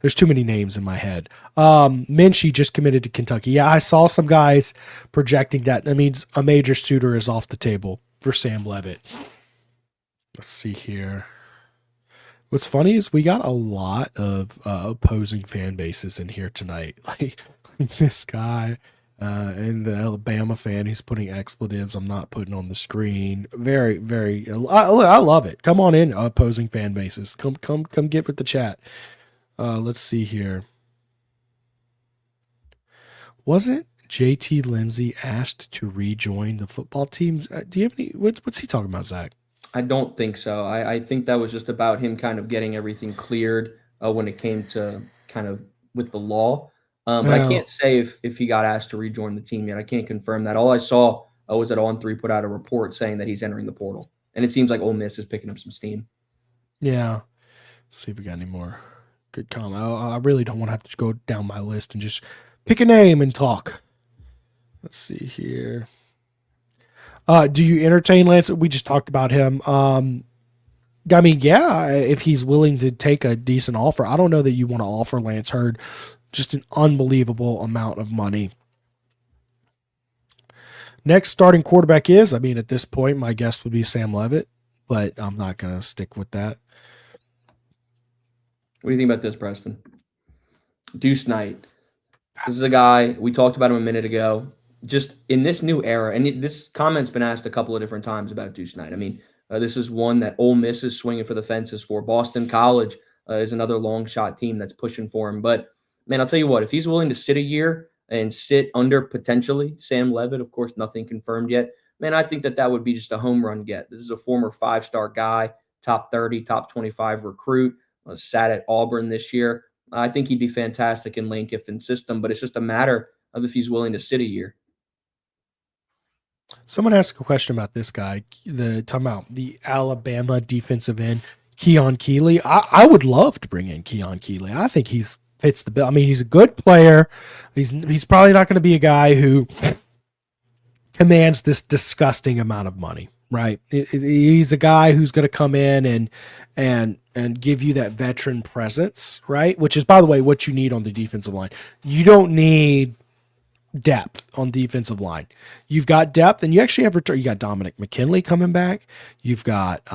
there's too many names in my head. Minchie just committed to Kentucky. Yeah, I saw some guys projecting that. That means a major suitor is off the table for Sam Leavitt. Let's see here. What's funny is we got a lot of opposing fan bases in here tonight. Like this guy. And the Alabama fan who's putting expletives I'm not putting on the screen. Very, very. I love it. Come on in, opposing fan bases. Come get with the chat. Let's see here. Wasn't JT Lindsay asked to rejoin the football teams? Do you have any? What's he talking about, Zach? I don't think so. I think that was just about him kind of getting everything cleared when it came to kind of with the law. But I can't say if he got asked to rejoin the team yet. I can't confirm that. All I saw was that On3 put out a report saying that he's entering the portal. And it seems like Ole Miss is picking up some steam. Yeah. Let's see if we got any more good comment. I really don't want to have to go down my list and just pick a name and talk. Let's see here. Do you entertain Lance? We just talked about him. If he's willing to take a decent offer. I don't know that you want to offer Lance Hurd just an unbelievable amount of money. Next starting quarterback is, at this point, my guess would be Sam Leavitt, but I'm not going to stick with that. What do you think about this, Preston? Deuce Knight. This is a guy, we talked about him a minute ago, just in this new era, and this comment's been asked a couple of different times about Deuce Knight. This is one that Ole Miss is swinging for the fences for. Boston College is another long shot team that's pushing for him, but man, I'll tell you what, if he's willing to sit a year and sit under potentially Sam Leavitt, of course, nothing confirmed yet, man, I think that would be just a home run get. This is a former 5-star guy, top 30, top 25 recruit, sat at Auburn this year. I think he'd be fantastic in Lane Kiffin's system, but it's just a matter of if he's willing to sit a year. Someone asked a question about this guy, the Alabama defensive end, Keon Keeley. I would love to bring in Keon Keeley. I think he's fits the bill. He's a good player. He's probably not going to be a guy who commands this disgusting amount of money, right? He's a guy who's going to come in and give you that veteran presence, right? Which is, by the way, what you need on the defensive line. You don't need depth on defensive line. You've got depth, and you actually have return. You got Dominic McKinley coming back. You've got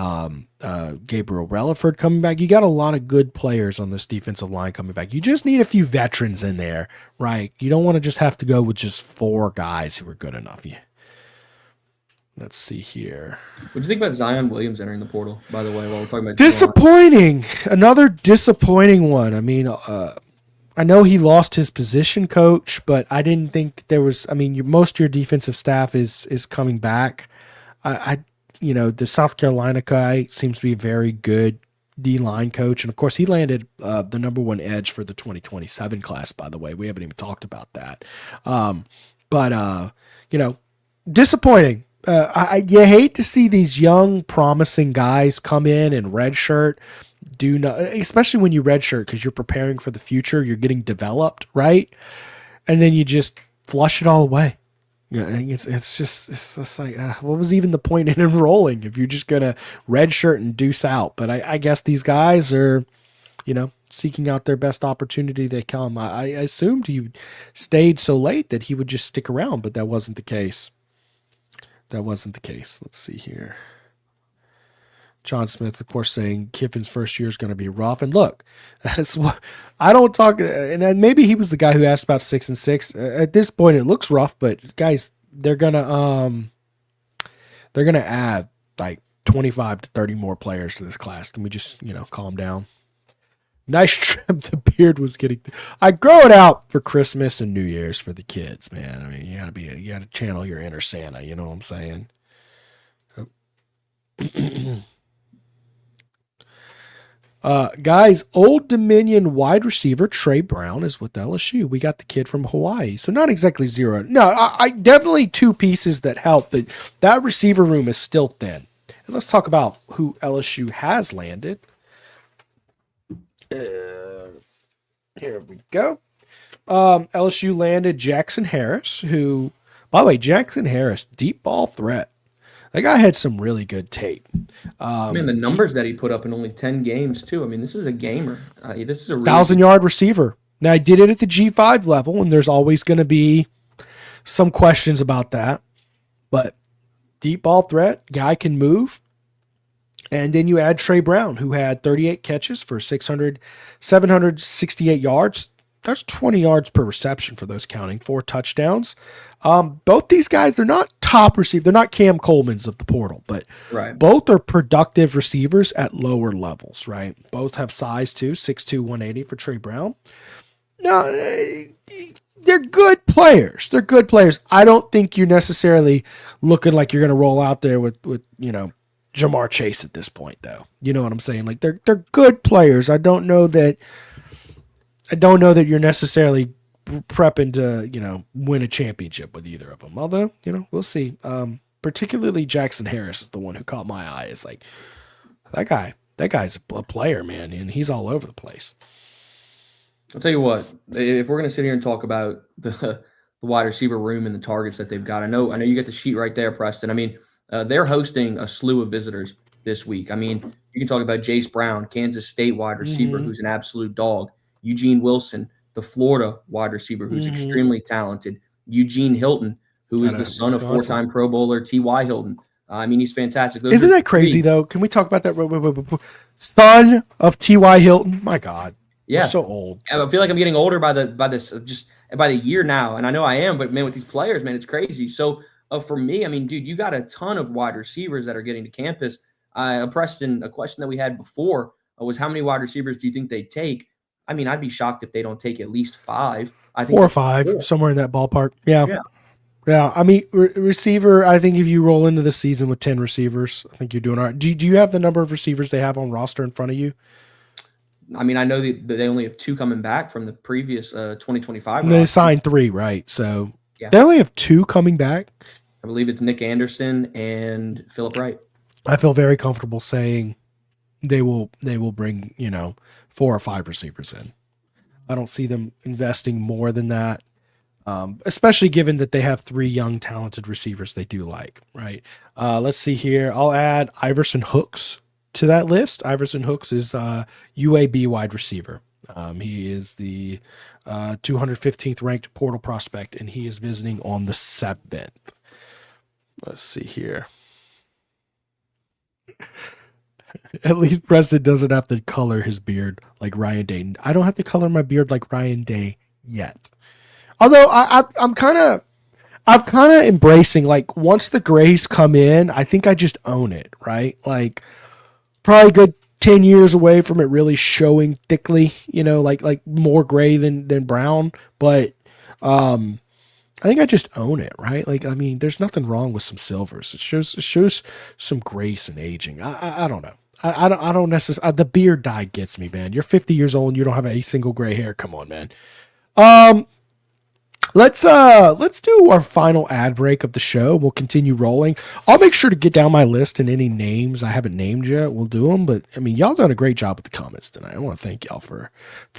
Gabriel Relaford coming back. You got a lot of good players on this defensive line coming back. You just need a few veterans in there, right? You don't want to just have to go with just 4 guys who are good enough. Let's see here. What do you think about Zion Williams entering the portal, by the way, while we're talking about disappointing? Another disappointing one. I mean, I know he lost his position coach, but I didn't think there was. I mean, most of your defensive staff is coming back. The South Carolina guy seems to be a very good D-line coach, and of course, he landed the number 1 edge for the 2027 class. By the way, we haven't even talked about that. Disappointing. You hate to see these young, promising guys come in and redshirt. Especially when you redshirt, because you're preparing for the future, you're getting developed, right? And then you just flush it all away. Yeah, it's just like, what was even the point in enrolling if you're just gonna redshirt and deuce out? But I guess these guys are, seeking out their best opportunity they come. I assumed he stayed so late that he would just stick around, but that wasn't the case. Let's see here. John Smith, of course, saying Kiffin's first year is going to be rough. And look, that's what I don't talk. And maybe he was the guy who asked about 6 and 6. At this point, it looks rough, but guys, they're gonna add like 25 to 30 more players to this class. Can we just calm down? Nice trim. The beard was getting. I grow it out for Christmas and New Year's for the kids, man. I mean, you gotta channel your inner Santa. You know what I'm saying? Guys, Old Dominion wide receiver Trey Brown is with LSU. We got the kid from Hawaii, so not exactly zero. No, I definitely 2 pieces that help. That receiver room is still thin. And let's talk about who LSU has landed. Here we go. LSU landed Jackson Harris, who, by the way, Jackson Harris, deep ball threat. That guy had some really good tape. The numbers that he put up in only 10 games, too. I mean, this is a gamer. This is a 1,000-yard receiver. Now, I did it at the G5 level, and there's always going to be some questions about that. But deep ball threat, guy can move. And then you add Trey Brown, who had 38 catches for 768 yards. That's 20 yards per reception for those counting, 4 touchdowns. Both these guys, they're not top receivers. They're not Cam Coleman's of the portal, but both are productive receivers at lower levels, right? Both have size too, 6'2", 180 for Trey Brown. Now, they're good players. I don't think you're necessarily looking like you're going to roll out there with Jamar Chase at this point, though. You know what I'm saying? Like they're good players. I don't know that you're necessarily prepping to, win a championship with either of them. Although, we'll see. Particularly Jackson Harris is the one who caught my eye. It's like that guy's a player, man, and he's all over the place. I'll tell you what, if we're going to sit here and talk about the wide receiver room and the targets that they've got, I know you got the sheet right there, Preston. I mean, they're hosting a slew of visitors this week. I mean, you can talk about Jace Brown, Kansas State wide receiver, who's an absolute dog. Eugene Wilson, the Florida wide receiver, who's extremely talented. Eugene Hilton, who is the son of 4-time Pro Bowler T.Y. Hilton. I mean, he's fantastic. Isn't that crazy, though? Can we talk about that? Son of T.Y. Hilton? My God. Yeah. We're so old. I feel like I'm getting older by the year now. And I know I am, but, man, with these players, man, it's crazy. So, for me, I mean, dude, you got a ton of wide receivers that are getting to campus. Preston, a question that we had before was how many wide receivers do you think they take? I mean, I'd be shocked if they don't take at least 5. I think 4 or 5, somewhere in that ballpark. Yeah. I mean, receiver, I think if you roll into the season with 10 receivers, I think you're doing all right. Do you have the number of receivers they have on roster in front of you? I mean, I know that they only have 2 coming back from the previous 2025. They signed 3, right? So they only have 2 coming back. I believe it's Nick Anderson and Phillip Wright. I feel very comfortable saying they will bring 4 or 5 receivers in. I don't see them investing more than that, especially given that they have 3 young talented receivers they do like. Right. Let's see here. I'll add Iverson Hooks to that list. Iverson Hooks is UAB wide receiver. He is the 215th ranked portal prospect, and he is visiting on the 7th. Let's see here. At least Preston doesn't have to color his beard like Ryan Day. I don't have to color my beard like Ryan Day yet. Although I'm kind of embracing, like, once the grays come in, I think I just own it, right? Like, probably good 10 years away from it really showing thickly, like more gray than brown. But I think I just own it, right? Like, I mean, there's nothing wrong with some silvers. It shows some grace and aging. I don't know. I don't necessarily. The beard dye gets me, man. You're 50 years old and you don't have a single gray hair. Come on, man. Let's do our final ad break of the show. We'll continue rolling. I'll make sure to get down my list, and any names I haven't named yet, we'll do them. But I mean, y'all done a great job with the comments tonight. I want to thank y'all for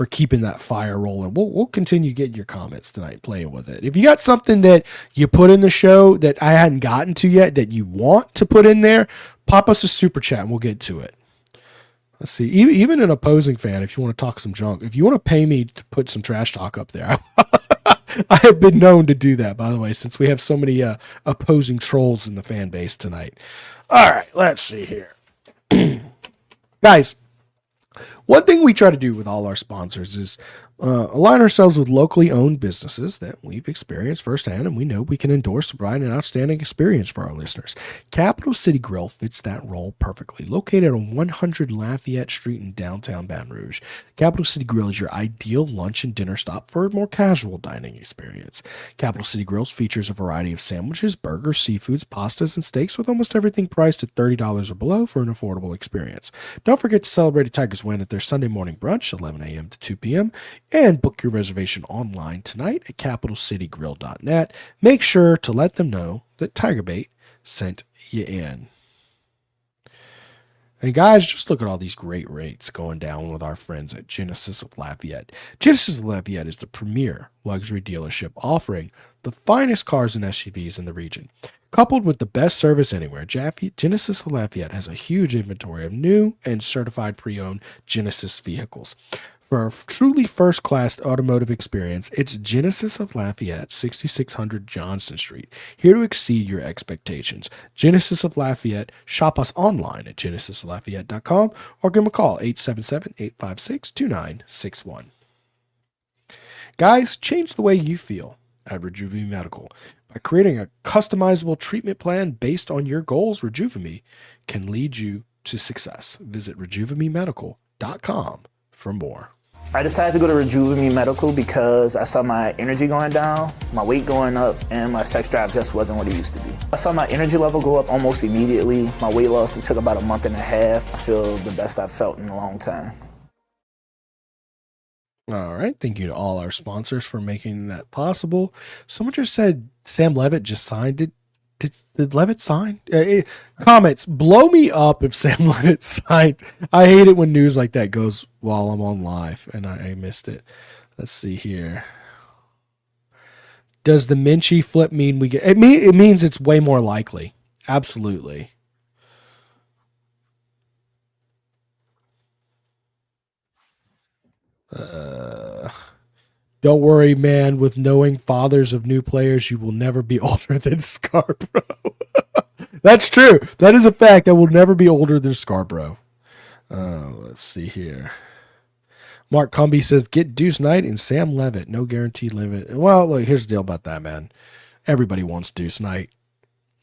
keeping that fire rolling. We'll continue getting your comments tonight, playing with it. If you got something that you put in the show that I hadn't gotten to yet that you want to put in there, pop us a super chat and we'll get to it. Let's see. Even an opposing fan, if you want to talk some junk, if you want to pay me to put some trash talk up there, I have been known to do that, by the way, since we have so many opposing trolls in the fan base tonight. All right, let's see here. Guys, one thing we try to do with all our sponsors is align ourselves with locally owned businesses that we've experienced firsthand and we know we can endorse to provide an outstanding experience for our listeners. Capital City Grill fits that role perfectly. Located on 100 Lafayette Street in downtown Baton Rouge, Capital City Grill is your ideal lunch and dinner stop for a more casual dining experience. Capital City Grills features a variety of sandwiches, burgers, seafoods, pastas, and steaks with almost everything priced at $30 or below for an affordable experience. Don't forget to celebrate the Tigers' win at their Sunday morning brunch, 11 a.m. to 2 p.m., and book your reservation online tonight at capitalcitygrill.net. Make sure to let them know that TigerBait sent you in. And guys, just look at all these great rates going down with our friends at Genesis of Lafayette. Genesis of Lafayette is the premier luxury dealership offering the finest cars and SUVs in the region. Coupled with the best service anywhere, Genesis of Lafayette has a huge inventory of new and certified pre-owned Genesis vehicles. For a truly first-class automotive experience, it's Genesis of Lafayette, 6600 Johnston Street, here to exceed your expectations. Genesis of Lafayette, shop us online at genesislafayette.com or give them a call, 877-856-2961. Guys, change the way you feel at Rejuve Medical. By creating a customizable treatment plan based on your goals, Rejuve can lead you to success. Visit RejuveMeMedical.com for more. I decided to go to Rejuve Medical because I saw my energy going down, my weight going up, and my sex drive just wasn't what it used to be. I saw my energy level go up almost immediately. My weight loss, it took about a month and a half. I feel the best I've felt in a long time. All right. Thank you to all our sponsors for making that possible. Someone just said Sam Leavitt just signed it. Did Leavitt sign? Comments, blow me up if Sam Leavitt signed. I hate it when news like that goes while I'm on live, and I missed it. Let's see here. Does the Minchie flip mean we get it? It means it's way more likely. Absolutely. Don't worry, man. With knowing fathers of new players, you will never be older than Scarborough. That's true. That is a fact. I will never be older than Scarborough. Let's see here. Mark Cumby says, get Deuce Knight and Sam Leavitt. No guaranteed limit. Well, look, here's the deal about that, man. Everybody wants Deuce Knight.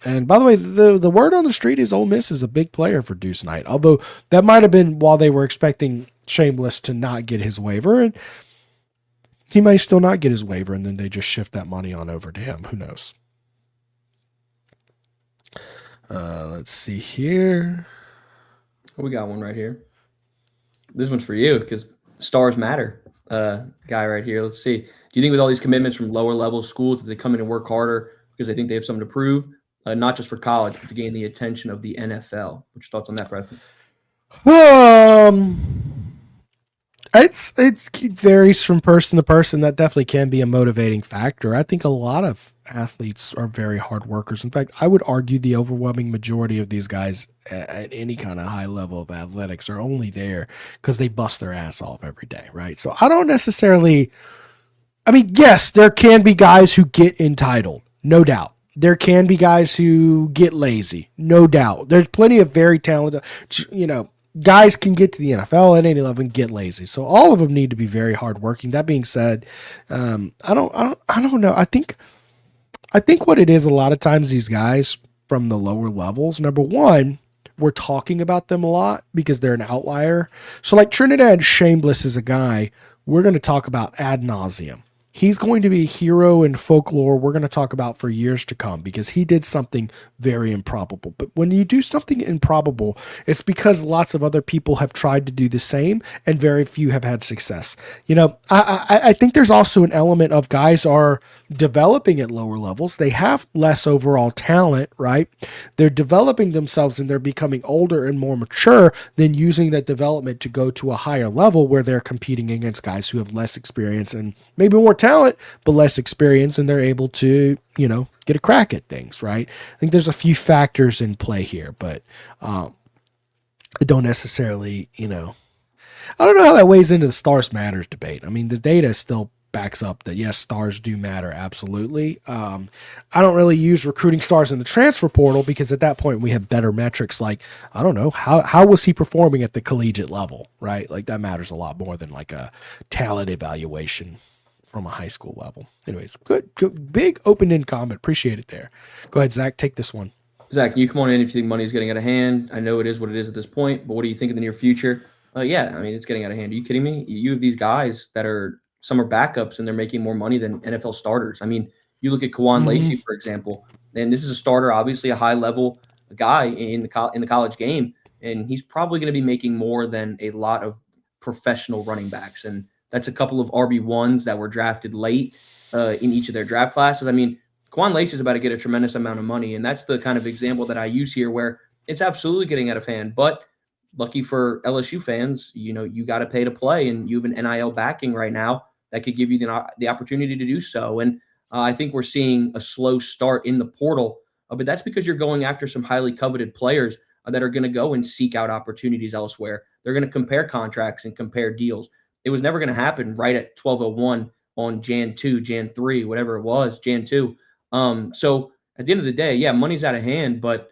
And by the way, the word on the street is Ole Miss is a big player for Deuce Knight. Although that might have been while they were expecting Shameless to not get his waiver. And he may still not get his waiver, and then they just shift that money on over to him. Who knows? Let's see here. We got one right here. This one's for you because stars matter. Guy right here. Let's see. Do you think with all these commitments from lower level schools that they come in and work harder because they think they have something to prove, not just for college, but to gain the attention of the NFL? What's your thoughts on that, Preston? It varies from person to person. That definitely can be a motivating factor. I think a lot of athletes are very hard workers. In fact, I would argue the overwhelming majority of these guys at any kind of high level of athletics are only there because they bust their ass off every day, right? So I don't necessarily, I mean, yes, there can be guys who get entitled, no doubt. There can be guys who get lazy, no doubt. There's plenty of very talented, guys can get to the NFL at any level and get lazy. So all of them need to be very hardworking. That being said, I don't know. I think what it is a lot of times, these guys from the lower levels, number one, we're talking about them a lot because they're an outlier. So like Trinidad Shameless is a guy we're going to talk about ad nauseum. He's going to be a hero in folklore we're going to talk about for years to come because he did something very improbable. But when you do something improbable, it's because lots of other people have tried to do the same and very few have had success. I think there's also an element of guys are developing at lower levels. They have less overall talent, right? They're developing themselves and they're becoming older and more mature than using that development to go to a higher level where they're competing against guys who have less experience and maybe more talent, but less experience, and they're able to, get a crack at things, right? I think there's a few factors in play here, but I don't necessarily, I don't know how that weighs into the stars matters debate. I mean, the data still backs up that yes, stars do matter. Absolutely. I don't really use recruiting stars in the transfer portal because at that point we have better metrics. Like, I don't know, how was he performing at the collegiate level, right? Like that matters a lot more than like a talent evaluation from a high school level. Anyways, good big open-end comment. Appreciate it there. Go ahead, Zach, take this one. Zach, you come on in if you think money is getting out of hand. I know it is what it is at this point, but what do you think in the near future? Yeah, I mean, it's getting out of hand. Are you kidding me? You have these guys that some are backups and they're making more money than NFL starters. I mean, you look at Kawan Lacey, for example, and this is a starter, obviously a high-level guy in the college game, and he's probably going to be making more than a lot of professional running backs. And that's a couple of RB1s that were drafted late in each of their draft classes. I mean, Kawan Lacey is about to get a tremendous amount of money, and that's the kind of example that I use here where it's absolutely getting out of hand. But lucky for LSU fans, you got to pay to play, and you have an NIL backing right now that could give you the opportunity to do so. And I think we're seeing a slow start in the portal, but that's because you're going after some highly coveted players that are going to go and seek out opportunities elsewhere. They're going to compare contracts and compare deals. It was never going to happen right at 12:01 on Jan 2, Jan 3, whatever it was, Jan 2. So at the end of the day, yeah, money's out of hand, but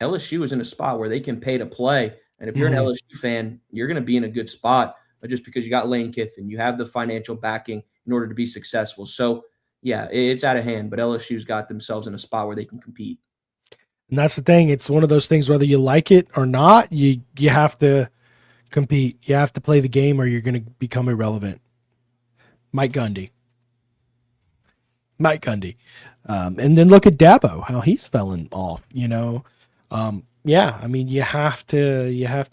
LSU is in a spot where they can pay to play. And if you're an LSU fan, you're going to be in a good spot just because you got Lane Kiffin. You have the financial backing in order to be successful. So, yeah, it's out of hand, but LSU's got themselves in a spot where they can compete. And that's the thing. It's one of those things, whether you like it or not, you have to compete. You have to play the game or you're going to become irrelevant. Mike Gundy. And then look at Dabo, how he's fallen off, yeah, I mean, you have to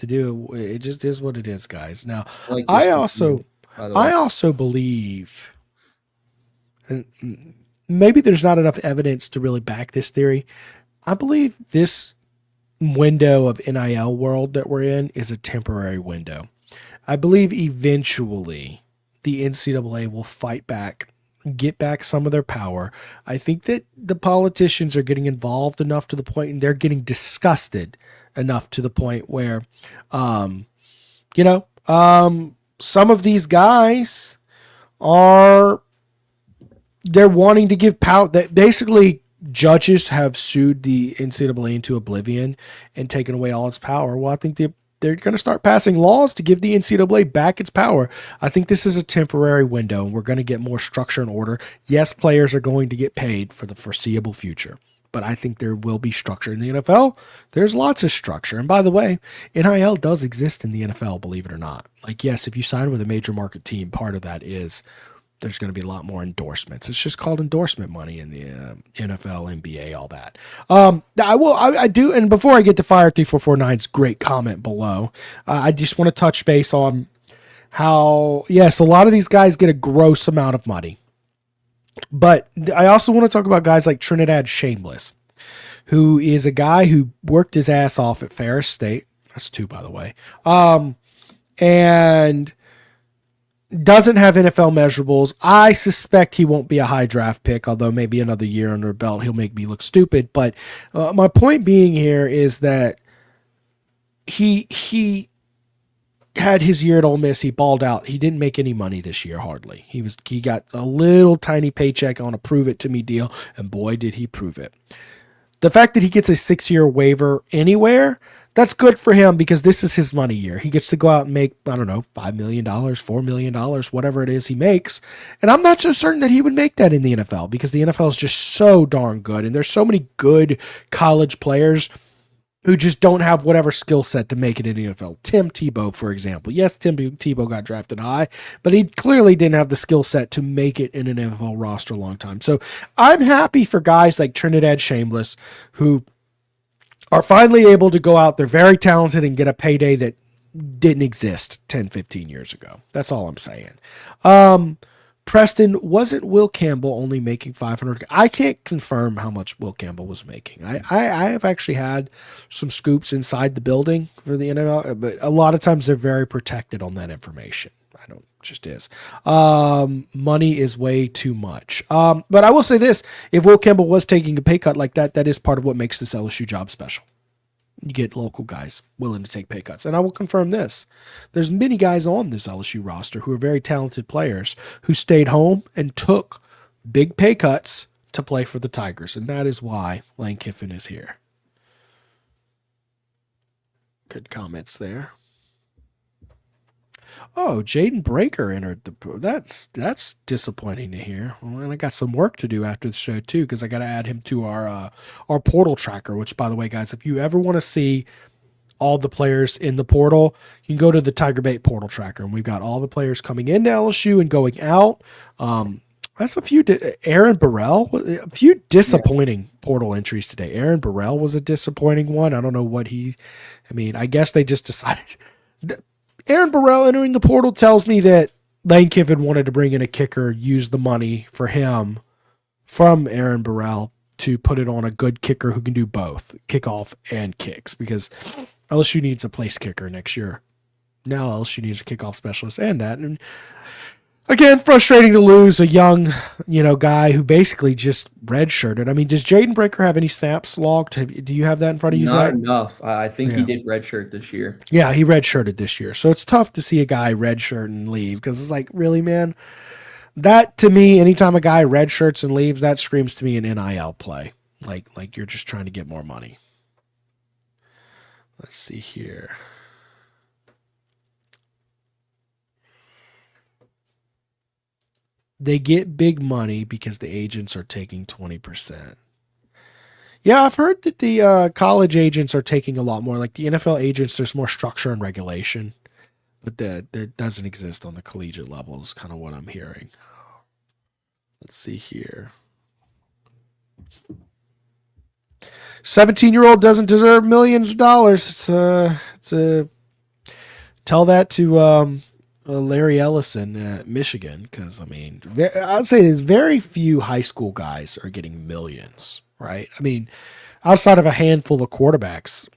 do it. It just is what it is, guys. Now, I also believe, and maybe there's not enough evidence to really back this theory. I believe this window of NIL world that we're in is a temporary window. I believe eventually the NCAA will fight back, get back some of their power. I think that the politicians are getting involved enough to the point, and they're getting disgusted enough to the point where, some of these guys they're wanting to give power. That basically judges have sued the NCAA into oblivion and taken away all its power. Well, I think they're going to start passing laws to give the NCAA back its power. I think this is a temporary window, and we're going to get more structure and order. Yes, players are going to get paid for the foreseeable future, but I think there will be structure in the NFL. There's lots of structure. And by the way, NIL does exist in the NFL, believe it or not. Like, yes, if you sign with a major market team, part of that is there's going to be a lot more endorsements. It's just called endorsement money in the NFL, NBA, all that. I do. And before I get to Fire 3449's great comment below, I just want to touch base on how, yes, a lot of these guys get a gross amount of money, but I also want to talk about guys like Trinidad Shameless, who is a guy who worked his ass off at Ferris State. That's 2, by the way. And Doesn't have NFL measurables. I suspect he won't be a high draft pick, although maybe another year under a belt he'll make me look stupid. But my point being here is that he had his year at Ole Miss. He balled out. He didn't make any money this year, hardly. He got a little tiny paycheck on a prove it to me deal, and boy did he prove it. The fact that he gets a 6-year waiver anywhere, that's good for him because this is his money year. He gets to go out and make, I don't know, $5 million, $4 million, whatever it is he makes. And I'm not so certain that he would make that in the NFL because the NFL is just so darn good. And there's so many good college players who just don't have whatever skill set to make it in the NFL. Tim Tebow, for example. Yes, Tim Tebow got drafted high, but he clearly didn't have the skill set to make it in an NFL roster a long time. So I'm happy for guys like Trinidad Shameless who are finally able to go out. They're very talented and get a payday that didn't exist 10, 15 years ago. That's all I'm saying. Preston, wasn't Will Campbell only making $500? I can't confirm how much Will Campbell was making. I have actually had some scoops inside the building for the NFL, but a lot of times they're very protected on that information. I don't, just is. Money is way too much. But I will say this, if Will Campbell was taking a pay cut like that, that is part of what makes this LSU job special. You get local guys willing to take pay cuts. And I will confirm this. There's many guys on this LSU roster who are very talented players who stayed home and took big pay cuts to play for the Tigers. And that is why Lane Kiffin is here. Good comments there. Oh, Jaden Breaker entered the. That's disappointing to hear. Well, and I got some work to do after the show too, because I got to add him to our portal tracker. Which, by the way, guys, if you ever want to see all the players in the portal, you can go to the TigerBait portal tracker, and we've got all the players coming into LSU and going out. That's a few. Aaron Burrell, a few disappointing portal entries today. Aaron Burrell was a disappointing one. I don't know what he. I mean, I guess they just decided. Aaron Burrell entering the portal tells me that Lane Kiffin wanted to bring in a kicker, use the money for him from Aaron Burrell to put it on a good kicker who can do both, kickoff and kicks, because LSU needs a place kicker next year. Now LSU needs a kickoff specialist and that. And again, frustrating to lose a young, guy who basically just redshirted. I mean, does Jaden Breaker have any snaps logged? Do you have that in front of you, Zack? Not enough. I think he did redshirt this year. Yeah, he redshirted this year. So it's tough to see a guy redshirt and leave because it's like, really, man? That, to me, anytime a guy redshirts and leaves, that screams to me an NIL play. Like you're just trying to get more money. Let's see here. They get big money because the agents are taking 20%. Yeah, I've heard that the college agents are taking a lot more. Like the NFL agents, there's more structure and regulation, but that doesn't exist on the collegiate level is kind of what I'm hearing. Let's see here. 17-year-old doesn't deserve millions of dollars. It's a tell that to Larry Ellison at Michigan, because I mean, I'd say there's very few high school guys are getting millions, right? I mean, outside of a handful of quarterbacks,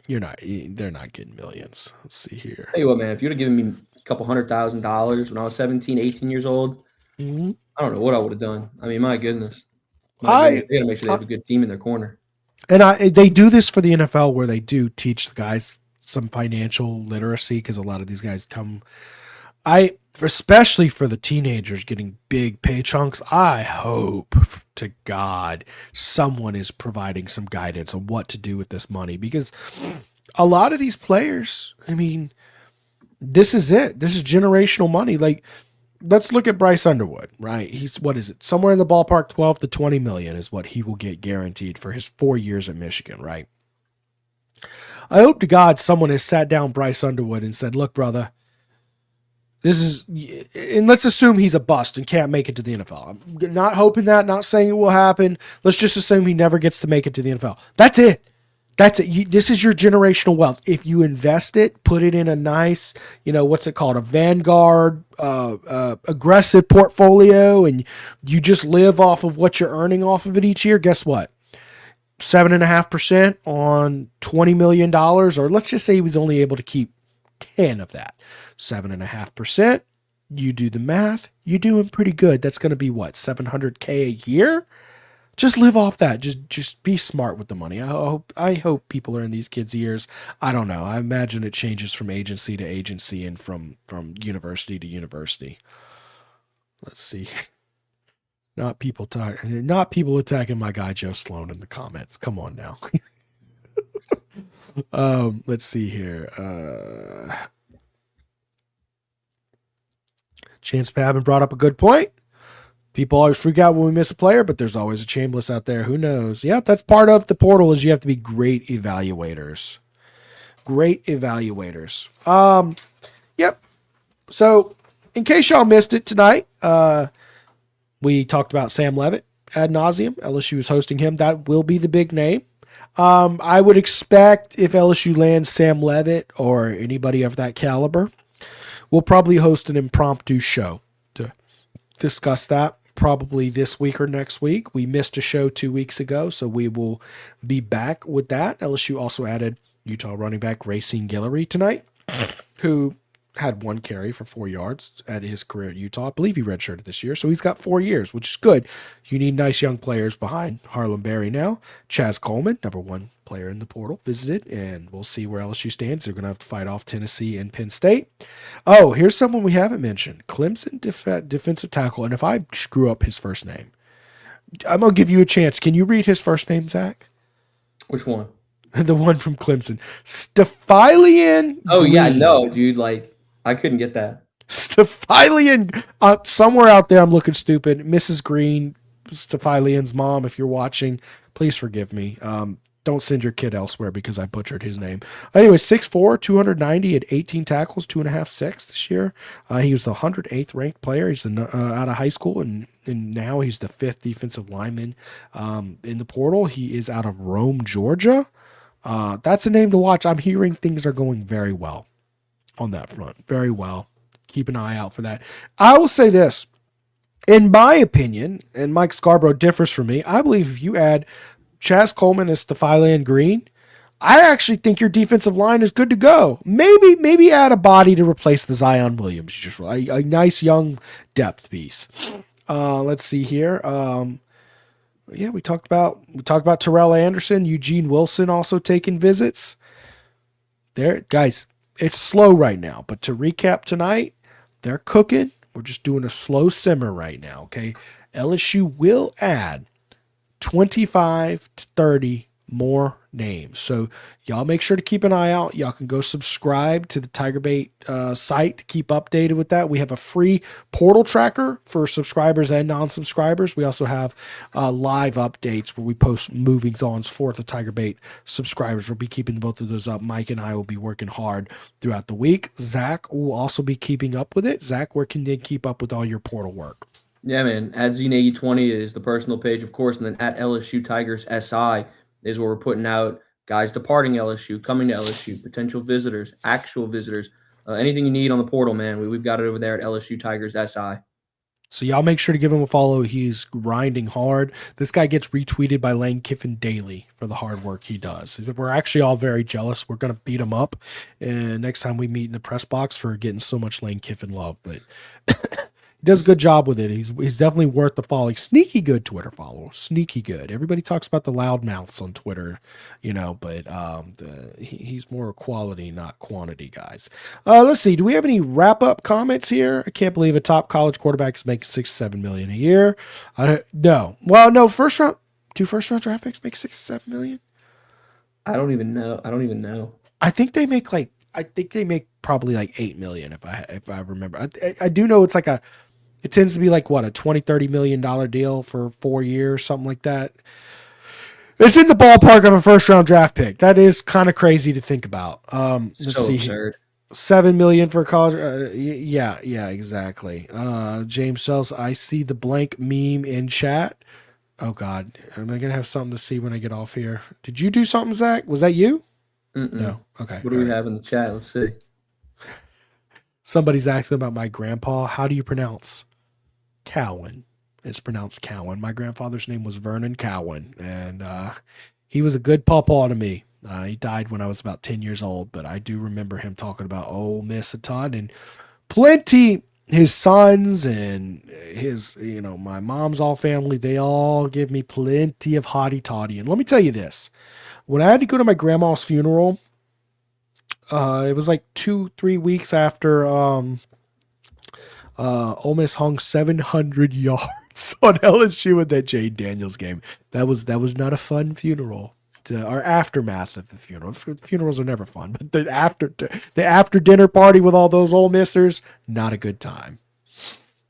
they're not getting millions. Let's see here. Tell you what, man, if you'd have given me a couple $100,000 when I was 17, 18 years old, I don't know what I would have done. I mean, my goodness. They got to make sure they have a good team in their corner. And they do this for the NFL where they do teach the guys some financial literacy, because a lot of these guys come – especially for the teenagers getting big pay chunks, I hope to God someone is providing some guidance on what to do with this money, because a lot of these players, I mean, this is it. This is generational money. Like, let's look at Bryce Underwood, right? He's, what is it? Somewhere in the ballpark, 12 to 20 million is what he will get guaranteed for his 4 years at Michigan, right? I hope to God someone has sat down Bryce Underwood and said, look, brother, this is, and let's assume he's a bust and can't make it to the NFL. I'm not hoping that, not saying it will happen. Let's just assume he never gets to make it to the NFL. That's it. That's it. This is your generational wealth. If you invest it, put it in a nice, what's it called? A Vanguard, aggressive portfolio, and you just live off of what you're earning off of it each year. Guess what? 7.5% on $20 million, or let's just say he was only able to keep 10 of that. 7.5%, You do the math, you're doing pretty good. That's going to be what, $700K a year? Just live off that. Just be smart with the money. I hope people are in these kids' ears. I don't know. I imagine it changes from agency to agency and from university to university. Let's see. Not people attacking my guy Joe Sloan in the comments. Come on now. Let's see here. Chance Babin brought up a good point. People always freak out when we miss a player, but there's always a Chambliss out there. Who knows? Yeah, that's part of the portal is you have to be great evaluators. Great evaluators. Yep. So in case y'all missed it tonight, we talked about Sam Leavitt ad nauseum. LSU is hosting him. That will be the big name. I would expect if LSU lands Sam Leavitt or anybody of that caliber, we'll probably host an impromptu show to discuss that probably this week or next week. We missed a show 2 weeks ago, so we will be back with that. LSU also added Utah running back Racine Guillory tonight, who had 1 carry for 4 yards at his career at Utah. I believe he redshirted this year, so he's got 4 years, which is good. You need nice young players behind Harlem Berry now. Chaz Coleman, number 1 player in the portal, visited, and we'll see where LSU stands. They're going to have to fight off Tennessee and Penn State. Oh, here's someone we haven't mentioned. Clemson defensive tackle, and if I screw up his first name, I'm going to give you a chance. Can you read his first name, Zach? Which one? The one from Clemson. Stephilian Oh, Green. yeah, no, dude, I couldn't get that. Stephilian, somewhere out there, I'm looking stupid. Mrs. Green, Stephilian's mom, if you're watching, please forgive me. Don't send your kid elsewhere because I butchered his name. Anyway, 6'4", 290 at 18 tackles, 2.5 sacks this year. He was the 108th ranked player. He's out of high school, and now he's the 5th defensive lineman in the portal. He is out of Rome, Georgia. That's a name to watch. I'm hearing things are going very well on that front. Very well. Keep an eye out for that. I will say this. In my opinion, and Mike Scarborough differs from me, I believe if you add Chaz Coleman and Stephilian Green, I actually think your defensive line is good to go. Maybe add a body to replace the Zion Williams. Just a nice young depth piece. Let's see here. Yeah, we talked about Terrell Anderson, Eugene Wilson also taking visits. There, guys, it's slow right now, but to recap tonight, they're cooking. We're just doing a slow simmer right now, okay? LSU will add 25 to 30 more names. So y'all make sure to keep an eye out. Y'all can go subscribe to the TigerBait site to keep updated with that. We have a free portal tracker for subscribers and non-subscribers. We also have live updates where we post movings-ons for the TigerBait subscribers. We'll be keeping both of those up. Mike and I will be working hard throughout the week. Zach will also be keeping up with it. Zach, where can they keep up with all your portal work? Yeah, man. At Nagy20 is the personal page, of course, and then at LSU Tigers SI is where we're putting out guys departing LSU, coming to LSU, potential visitors, actual visitors, anything you need on the portal, man. We've got it over there at LSU Tigers SI. So y'all make sure to give him a follow. He's grinding hard. This guy gets retweeted by Lane Kiffin daily for the hard work he does. We're actually all very jealous. We're going to beat him up next time we meet in the press box for getting so much Lane Kiffin love. But he does a good job with it. He's definitely worth the follow. Sneaky good Twitter follow. Sneaky good. Everybody talks about the loudmouths on Twitter, but he's more quality, not quantity, guys. Let's see. Do we have any wrap-up comments here? I can't believe a top college quarterback is making $6-7 million a year. No. Well, no. Do first-round draft picks make $6-7 million? I don't even know. I think they make probably like $8 million if I remember. I do know it tends to be like what, a $20-30 million deal for 4 years, something like that. It's in the ballpark of a first round draft pick. That is kind of crazy to think about. Let's see here. $7 million for college. Yeah, exactly. James says, I see the blank meme in chat. Oh God, am I gonna have something to see when I get off here? Did you do something, Zach? Was that you? Mm-mm. No. Okay. What do we have in the chat? Let's see. Somebody's asking about my grandpa. How do you pronounce Cowan? It's pronounced Cowan. My grandfather's name was Vernon Cowan, and he was a good pawpaw to me. He died when I was about 10 years old, but I do remember him talking about Ole Miss a ton and plenty his sons and his, my mom's all family, they all give me plenty of hotty toddy. And let me tell you this, when I had to go to my grandma's funeral, it was like 2-3 weeks after, Ole Miss hung 700 yards on LSU in that Jade Daniels game. That was not a fun funeral. Our aftermath of the funeral. Funerals are never fun, but the after dinner party with all those Ole Missers, not a good time.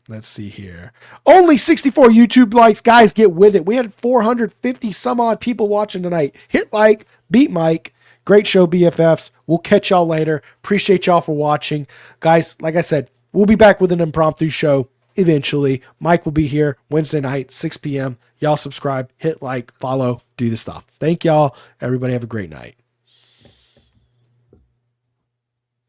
Let's see here. Only 64 YouTube likes. Guys, get with it. We had 450 some odd people watching tonight. Hit like, beat Mike. Great show, BFFs. We'll catch y'all later. Appreciate y'all for watching. Guys, like I said, we'll be back with an impromptu show eventually. Mike will be here Wednesday night, 6 p.m. Y'all subscribe, hit like, follow, do the stuff. Thank y'all. Everybody have a great night.